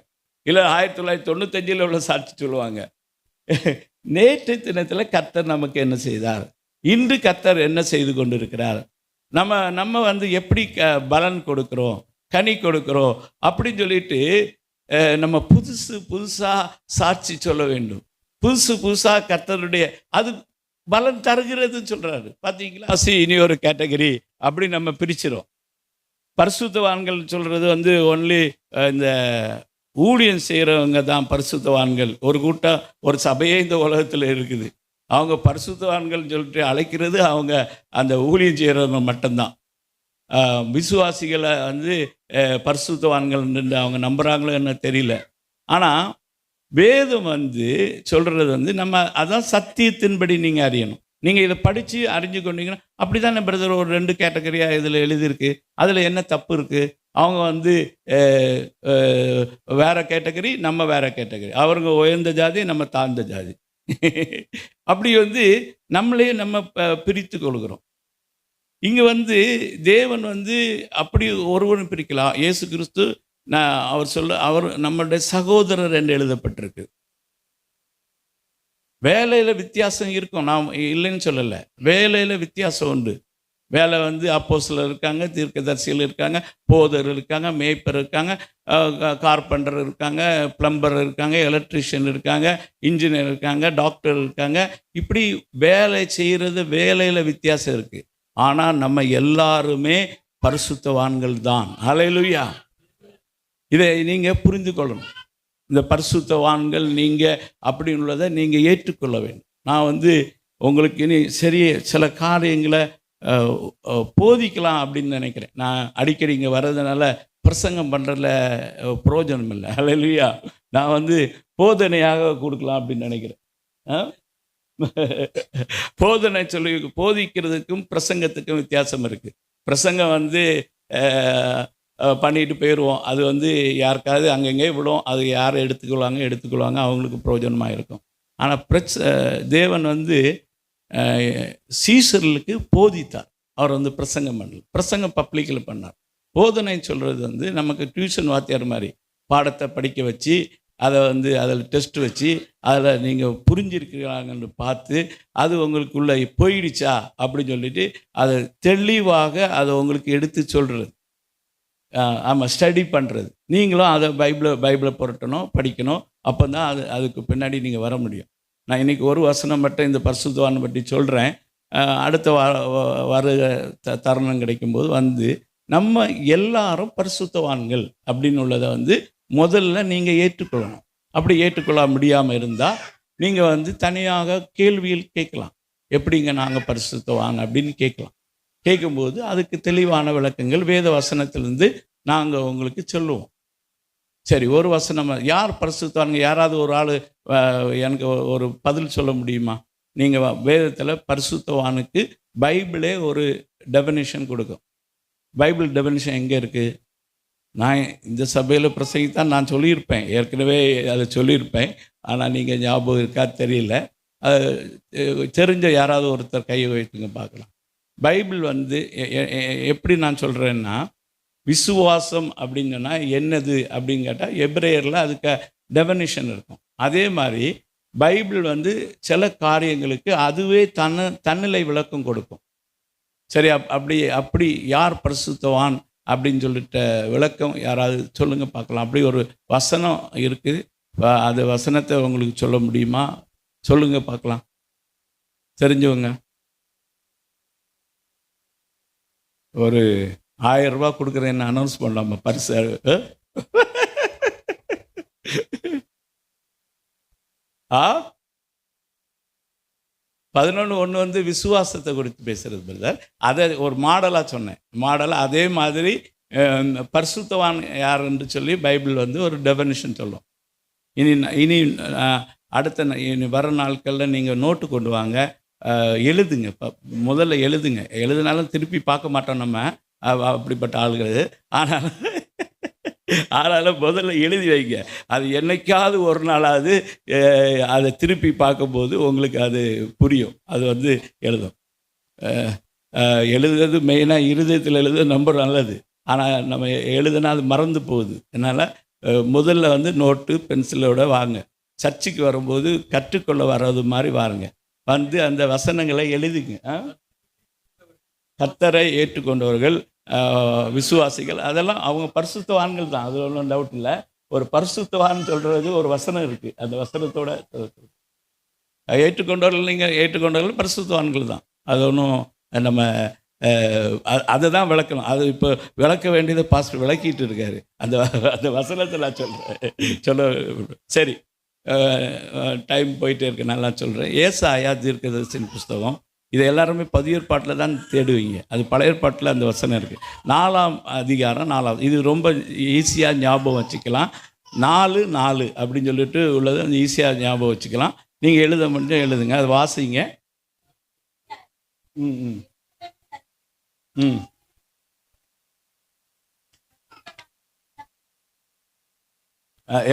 Speaker 1: இல்லை 1995 உள்ள சாட்சி சொல்லுவாங்க. நேற்று தினத்தில் கர்த்தர் நமக்கு என்ன செய்தார், இன்று கர்த்தர் என்ன செய்து கொண்டு இருக்கிறார், நம்ம வந்து எப்படி பலன் கொடுக்குறோம், கனி கொடுக்குறோம் அப்படின்னு சொல்லிட்டு நம்ம புதுசாக சாட்சி சொல்ல வேண்டும். புதுசாக கர்த்தருடைய அது பலன் தருகிறதுன்னு சொல்கிறாரு. பார்த்தீங்களா? இனி ஒரு கேட்டகரி அப்படி நம்ம பிரிச்சிடும். பரிசுத்தவான்கள் சொல்கிறது வந்து ஒன்லி இந்த ஊழியம் செய்கிறவங்க தான் பரிசுத்தவான்கள். ஒரு கூட்டம், ஒரு சபையே இந்த உலகத்தில் இருக்குது. அவங்க பரிசுத்தவான்கள் சொல்லிட்டு அழைக்கிறது அவங்க அந்த ஊழியம் செய்கிறவங்க மட்டும்தான். விசுவாசிகளை வந்து பரிசுத்தவான்கள் அவங்க நம்புகிறாங்களோ என்ன தெரியல. ஆனால் வேதம் வந்து சொல்கிறது வந்து நம்ம அதான் சத்தியத்தின்படி நீங்கள் அறியணும். நீங்கள் இதை படித்து அறிஞ்சு கொண்டீங்கன்னா அப்படி தானே பிரதர், ஒரு 2 கேட்டகரியாக இதில் எழுதியிருக்கு, அதில் என்ன தப்பு இருக்குது? அவங்க வந்து வேற கேட்டகரி, நம்ம வேற கேட்டகரி, அவங்க உயர்ந்த ஜாதி, நம்ம தாழ்ந்த ஜாதி. அப்படி வந்து நம்மளே நம்ம பிரித்து கொள்கிறோம். இங்கே தேவன் அப்படி ஒருவரும் பிரிக்கலாம். இயேசு கிறிஸ்து அவர் நம்முடைய சகோதரர் என்று எழுதப்பட்டிருக்கு. வேலையில் வித்தியாசம் இருக்கும், நான் இல்லைன்னு சொல்லலை. வேலையில் வித்தியாசம் உண்டு. வேலை அப்போஸ்தலர் இருக்காங்க, தீர்க்கதரிசிகள் இருக்காங்க, போதர் இருக்காங்க, மேய்ப்பர் இருக்காங்க, கார்பெண்டர் இருக்காங்க, பிளம்பர் இருக்காங்க, எலக்ட்ரிஷியன் இருக்காங்க, இன்ஜினியர் இருக்காங்க, டாக்டர் இருக்காங்க. இப்படி வேலை செய்கிறது வேலையில் வித்தியாசம் இருக்குது. ஆனால் நம்ம எல்லாருமே பரிசுத்தவான்கள் தான். ஹல்லேலூயா. இதை நீங்கள் புரிந்து கொள்ளணும். இந்த பரிசுத்தவான்கள் நீங்கள் அப்படின்றதை நீங்கள் ஏற்றுக்கொள்ள வேண்டும். நான் உங்களுக்கு இனி சில காரியங்களை போதிக்கலாம் அப்படின்னு நினைக்கிறேன். நான் அடிக்கடி இங்கே வர்றதுனால பிரசங்கம் பண்ணுறதுல பிரயோஜனம் இல்லை. ஹல்லேலூயா. நான் போதனையாக கொடுக்கலாம் அப்படின்னு நினைக்கிறேன். போதனை சொல்லி போதிக்கிறதுக்கும் பிரசங்கத்துக்கும் வித்தியாசம் இருக்குது. பிரசங்கம் பண்ணிட்டு போயிடுவோம். அது யாருக்காவது அங்கங்கே விடும். அது யார் எடுத்துக்கொள்வாங்க, அவங்களுக்கு பிரயோஜனமாக இருக்கும். ஆனால் தேவன் சீசர்களுக்கு போதித்தார். அவர் பிரசங்கம் பண்ணல, பிரசங்கம் பப்ளிக்கில் பண்ணார். போதனை சொல்கிறது நமக்கு டியூஷன் வாத்தியார் மாதிரி பாடத்தை படிக்க வச்சு அதை அதில் டெஸ்ட் வச்சு அதில் நீங்கள் புரிஞ்சிருக்கிறாங்கன்னு பார்த்து அது உங்களுக்குள்ளே போயிடுச்சா அப்படின்னு சொல்லிட்டு அதை தெளிவாக அதை உங்களுக்கு எடுத்து சொல்கிறது. ஆமாம், ஸ்டடி பண்ணுறது. நீங்களும் அதை பைபிளை புரட்டணும், படிக்கணும். அப்போ தான் அதுக்கு பின்னாடி நீங்கள் வர முடியும். நான் இன்றைக்கி ஒரு வசனம் மட்டும் இந்த பரிசுத்தவானை பற்றி சொல்கிறேன். அடுத்த வர தருணம் கிடைக்கும்போது நம்ம எல்லாரும் பரிசுத்தவான்கள் அப்படின்னு உள்ளதை முதல்ல நீங்கள் ஏற்றுக்கொள்ளணும். அப்படி ஏற்றுக்கொள்ள முடியாமல் இருந்தால் நீங்கள் தனியாக கேள்வியில் கேட்கலாம். எப்படிங்க நாங்கள் பரிசுத்தவான் அப்படின்னு கேட்கலாம். கேட்கும்போது அதுக்கு தெளிவான விளக்கங்கள் வேத வசனத்திலிருந்து நாங்கள் உங்களுக்கு சொல்லுவோம். சரி, ஒரு வசனம் யார் பரிசுத்தவான்கள்? யாராவது ஒரு ஆள் எனக்கு ஒரு பதில் சொல்ல முடியுமா? நீங்கள் வேதத்தில் பரிசுத்தவானுக்கு பைபிளே ஒரு டெஃபினிஷன் கொடுக்கும். பைபிள் டெஃபினிஷன் எங்கே இருக்குது? நான் இந்த சபையில் பிரசங்கித்தான் நான் சொல்லியிருப்பேன், ஏற்கனவே அதை சொல்லியிருப்பேன். ஆனால் நீங்கள் ஞாபகம் இருக்கா தெரியல. தெரிஞ்ச யாராவது ஒருத்தர் கையை வைத்துங்க பார்க்கலாம். பைபிள் எப்படி நான் சொல்கிறேன்னா, விசுவாசம் அப்படின்னு சொன்னால் என்னது அப்படின்னு கேட்டால் எபிரேயரில் அதுக்கு டெஃபினிஷன் இருக்கும். அதே மாதிரி பைபிள் சில காரியங்களுக்கு அதுவே தன்னிலை விளக்கம் கொடுக்கும். சரி, அப்படி யார் பரிசுத்தவான் அப்படின்னு சொல்லிட்ட விளக்கம் யாராவது சொல்லுங்கள் பார்க்கலாம். அப்படி ஒரு வசனம் இருக்குது, அந்த வசனத்தை உங்களுக்கு சொல்ல முடியுமா? சொல்லுங்கள் பார்க்கலாம், தெரிஞ்சவங்க. ஒரு 1000 ரூபா கொடுக்குறேன்னு அனௌன்ஸ் பண்ணலாமா பரிசு? 11:1 விசுவாசத்தை குறித்து பேசுகிறது பிரதர். அதை ஒரு மாடலாக சொன்னேன். மாடலாக அதே மாதிரி பரிசுத்தவான் யார் என்று சொல்லி பைபிள் ஒரு டெஃபினிஷன் சொல்லும். இனி அடுத்த இனி வர நாட்களில் நீங்கள் நோட்டு கொண்டு வாங்க, எழுதுங்க. முதல்ல எழுதுனாலும் திருப்பி பார்க்க மாட்டோம் நம்ம, அப்படிப்பட்ட ஆளுகள். ஆனாலும் முதல்ல எழுதி வைங்க. அது என்னைக்காவது ஒரு நாளாவது அதை திருப்பி பார்க்கும்போது உங்களுக்கு அது புரியும். அது எழுதும். எழுதுறது மெயினாக இருதயத்தில் எழுத ரொம்ப நல்லது. ஆனால் நம்ம எழுதுனா அது மறந்து போகுது. அதனால் முதல்ல நோட்டு பென்சிலோட வாங்க. சர்ச்சுக்கு வரும்போது கற்றுக்கொள்ள வர்றது மாதிரி வாருங்க. அந்த வசனங்களை எழுதுங்க. கர்த்தரை ஏற்றுக்கொண்டவர்கள் விசுவாசிகள் அதெல்லாம் அவங்க பரிசுத்தவான்கள் தான், அது ஒன்றும் டவுட் இல்லை. ஒரு பரிசுத்தவான் சொல்கிறது ஒரு வசனம் இருக்குது, அந்த வசனத்தோட ஏற்றுக்கொண்டவர்கள் நீங்கள் ஏற்றுக்கொண்டவர்கள் பரிசுத்தவான்கள் தான். அது ஒன்றும் நம்ம அதை தான் விளக்கணும். அது இப்போ விளக்க வேண்டியதை பாஸ்டர் விளக்கிட்டு இருக்காரு. அந்த வசனத்தை நான் சொல்ல சரி, டைம் போயிட்டே இருக்கு, நல்லா சொல்கிறேன். ஏசாயா தீர்க்கதரிசியின் புஸ்தகம், இதை எல்லாருமே பதியற்பாட்டில் தான் தேடுவீங்க. அது பழைய ஏற்பாட்டில் அந்த வசனம் இருக்குது. 4ஆம் அதிகாரம் 4வது. இது ரொம்ப ஈஸியாக ஞாபகம் வச்சுக்கலாம். 4:4 அப்படின்னு சொல்லிட்டு உள்ளது அந்த ஈஸியாக ஞாபகம் வச்சுக்கலாம். நீங்கள் எழுத மட்டும் எழுதுங்க, அது வாசிங்க.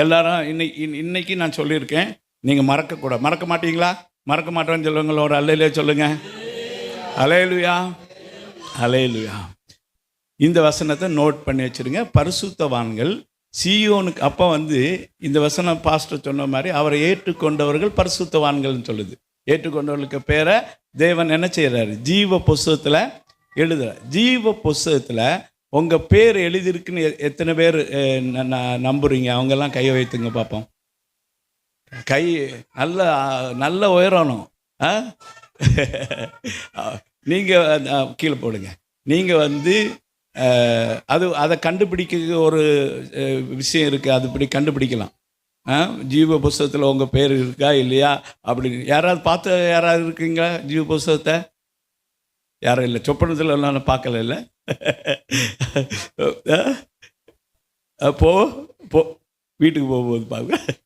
Speaker 1: எல்லாரும் இன்னைக்கு நான் சொல்லியிருக்கேன், நீங்கள் மறக்க மாட்டீங்களா? மறக்க மாட்டோன்னு சொல்லுங்கள, ஒரு அல்லையிலே சொல்லுங்க. அல்லேலூயா. ஹல்லேலூயா. இந்த வசனத்தை நோட் பண்ணி வச்சிருங்க. பரிசுத்தவான்கள் சீயோனுக்கு அப்போ இந்த வசனம் பாஸ்டர் சொன்ன மாதிரி அவரை ஏற்றுக்கொண்டவர்கள் பரிசுத்தவான்கள்னு சொல்லுது. ஏற்றுக்கொண்டவர்களுக்கு பேரை தேவன் என்ன செய்கிறாரு? ஜீவ புஸ்தகத்தில் எழுதுகிறார். ஜீவ புஸ்தகத்தில் உங்கள் பேர் எழுதியிருக்குன்னு எத்தனை பேர் நம்புறீங்க? அவங்கெல்லாம் கையை வைத்துங்க பார்ப்போம். கை நல்ல நல்ல உயரணும். நீங்கள் கீழே போடுங்க. நீங்கள் அதை கண்டுபிடிக்க ஒரு விஷயம் இருக்குது. அதுபடி கண்டுபிடிக்கலாம். ஜீவ புஸ்தகத்தில் உங்கள் பேர் இருக்கா இல்லையா அப்படின்னு யாராவது யாராவது இருக்கீங்களா? ஜீவ புஸ்தகத்தை யாரும் இல்லை. சொப்பனத்தில் நான் பார்க்கல. இல்லை போ வீட்டுக்கு போகும்போது பார்க்க,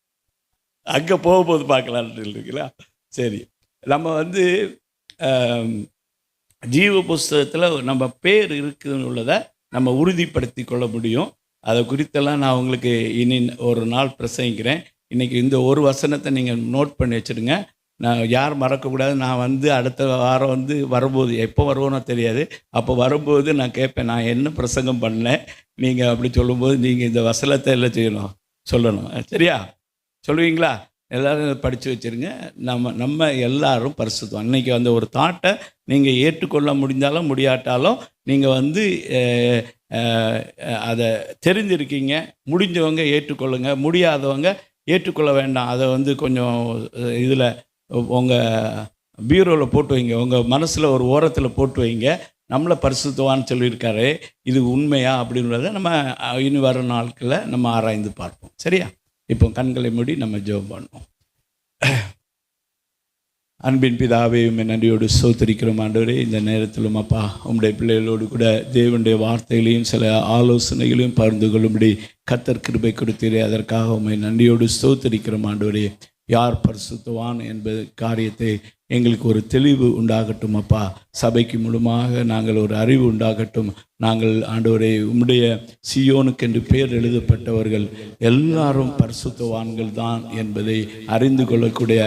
Speaker 1: அங்கே போகும்போது பார்க்கலான்னு இருக்குங்களா? சரி, நம்ம ஜீவ புஸ்தகத்தில் நம்ம பேர் இருக்குதுன்னு உள்ளதை நம்ம உறுதிப்படுத்தி கொள்ள முடியும். அதை குறித்தெல்லாம் நான் உங்களுக்கு இனி ஒரு நாள் பிரசங்கிக்கிறேன். இன்றைக்கி இந்த ஒரு வசனத்தை நீங்கள் நோட் பண்ணி வச்சுடுங்க. நான் யார் மறக்கக்கூடாது. நான் அடுத்த வாரம் வரும்போது, எப்போ வருவோன்னு தெரியாது, அப்போ வரும்போது நான் கேட்பேன், நான் என்ன பிரசங்கம் பண்ணேன் நீங்கள் அப்படி சொல்லும்போது நீங்கள் இந்த வசனத்தை எல்லாம் செய்யணும், சொல்லணும். சரியா? சொல்லுவீங்களா? எல்லோரும் படித்து வச்சுருங்க. நம்ம எல்லாரும் பரிசுத்தம். அன்றைக்கி ஒரு தாட்டை நீங்கள் ஏற்றுக்கொள்ள முடிந்தாலும் முடியாட்டாலும் நீங்கள் அதை தெரிஞ்சிருக்கீங்க. முடிஞ்சவங்க ஏற்றுக்கொள்ளுங்க, முடியாதவங்க ஏற்றுக்கொள்ள வேண்டாம். அதை கொஞ்சம் இதில் உங்கள் பீரோவில் போட்டு வைங்க, உங்கள் மனசில் ஒரு ஓரத்தில் போட்டு வைங்க. நம்மளை பரிசுத்தவான்னு சொல்லியிருக்காரு, இது உண்மையா அப்படின்றத நம்ம இனி வர நாட்களில் நம்ம ஆராய்ந்து பார்ப்போம். சரியா? இப்போ கண்களை மூடி நம்ம ஜெபம் பண்ணுவோம். அன்பின் பிதாவே, உம்மை நன்றியோடு ஸ்தோத்திரிக்கிறோம் ஆண்டவரே. இந்த நேரத்திலும் அப்பா உம்முடைய பிள்ளைகளோடு கூட தேவனுடைய வார்த்தைகளையும் சில ஆலோசனைகளையும் பகிர்ந்து கொள்ளும்படி கர்த்தர் கிருபை கொடுத்தீரே, அதற்காக உம்மை நன்றியோடு ஸ்தோத்திரிக்கிறோம் ஆண்டவரே. யார் பரிசுத்தவான் என்பது காரியத்தை எங்களுக்கு ஒரு தெளிவு உண்டாகட்டும் அப்பா. சபைக்கு முழுமாக நாங்கள் ஒரு அறிவு உண்டாகட்டும். நாங்கள் ஆண்டவரே உம்முடைய சீயோனுக்கென்று பேர் எழுதப்பட்டவர்கள் எல்லாரும் பரிசுத்தவான்கள் தான் என்பதை அறிந்து கொள்ளக்கூடிய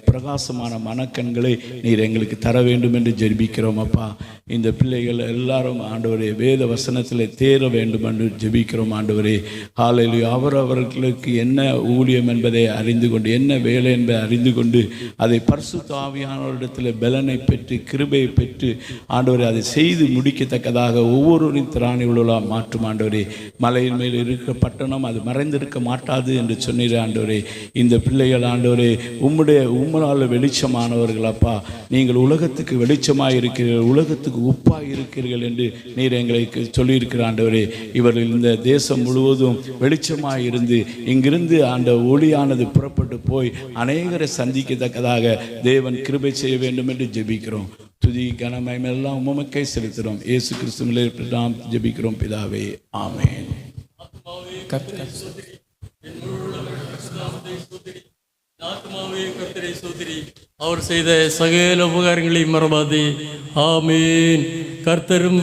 Speaker 1: பிரகாசமான மனக்கண்களை நீர் எங்களுக்கு தர வேண்டும் என்று ஜெபிக்கிறோம் அப்பா. இந்த பிள்ளைகள் எல்லாரும் ஆண்டவரே வேத வசனத்தில் தேர வேண்டும் என்று ஜெபிக்கிறோம் ஆண்டவரே. ஹல்லேலூயா. அவர்களுக்கு என்ன ஊழியம் என்பதை அறிந்து கொண்டு, என்ன வேலை என்பதை அறிந்து கொண்டு, அதை பரிசுத்த ஆவியானவரிடத்தில் பலனை பெற்று கிருபையை பெற்று ஆண்டவரே அதை செய்து முடிக்கத்தக்கதாக ஒவ்வொருவரின் திராணி உள்ள மாற்றும் ஆண்டவரே. மலையின் மேல் இருக்கிற பட்டணம் அது மறைந்திருக்க மாட்டாது என்று சொன்னீர் ஆண்டவரே. இந்த பிள்ளைகள் ஆண்டவரே உம்மால் வெளிச்சமானவர்கள் அப்பா. நீங்கள் உலகத்துக்கு வெளிச்சமாக இருக்கிறீர்கள், உலகத்துக்கு உப்பாக இருக்கிறீர்கள் என்று நீர் எங்களுக்கு சொல்லியிருக்கிற ஆண்டவரே. இவர்கள் இந்த தேசம் முழுவதும் வெளிச்சமாக இருந்து இங்கிருந்து அந்த ஒளியானது புறப்பட்டு போய் அநேகரை சந்திக்கத்தக்கதாக தேவன் கிருபை செய்ய வேண்டும் என்று ஜெபிக்கிறோம். துதி கனமகிமை எல்லாம் உமக்கே செலுத்துகிறோம். இயேசு கிறிஸ்துவின் நாம் ஜெபிக்கிறோம் பிதாவே, ஆமென்.
Speaker 2: அவர் செய்த சகல உபகாரங்களையும் மறவாதே. ஆமென். கர்த்தரும்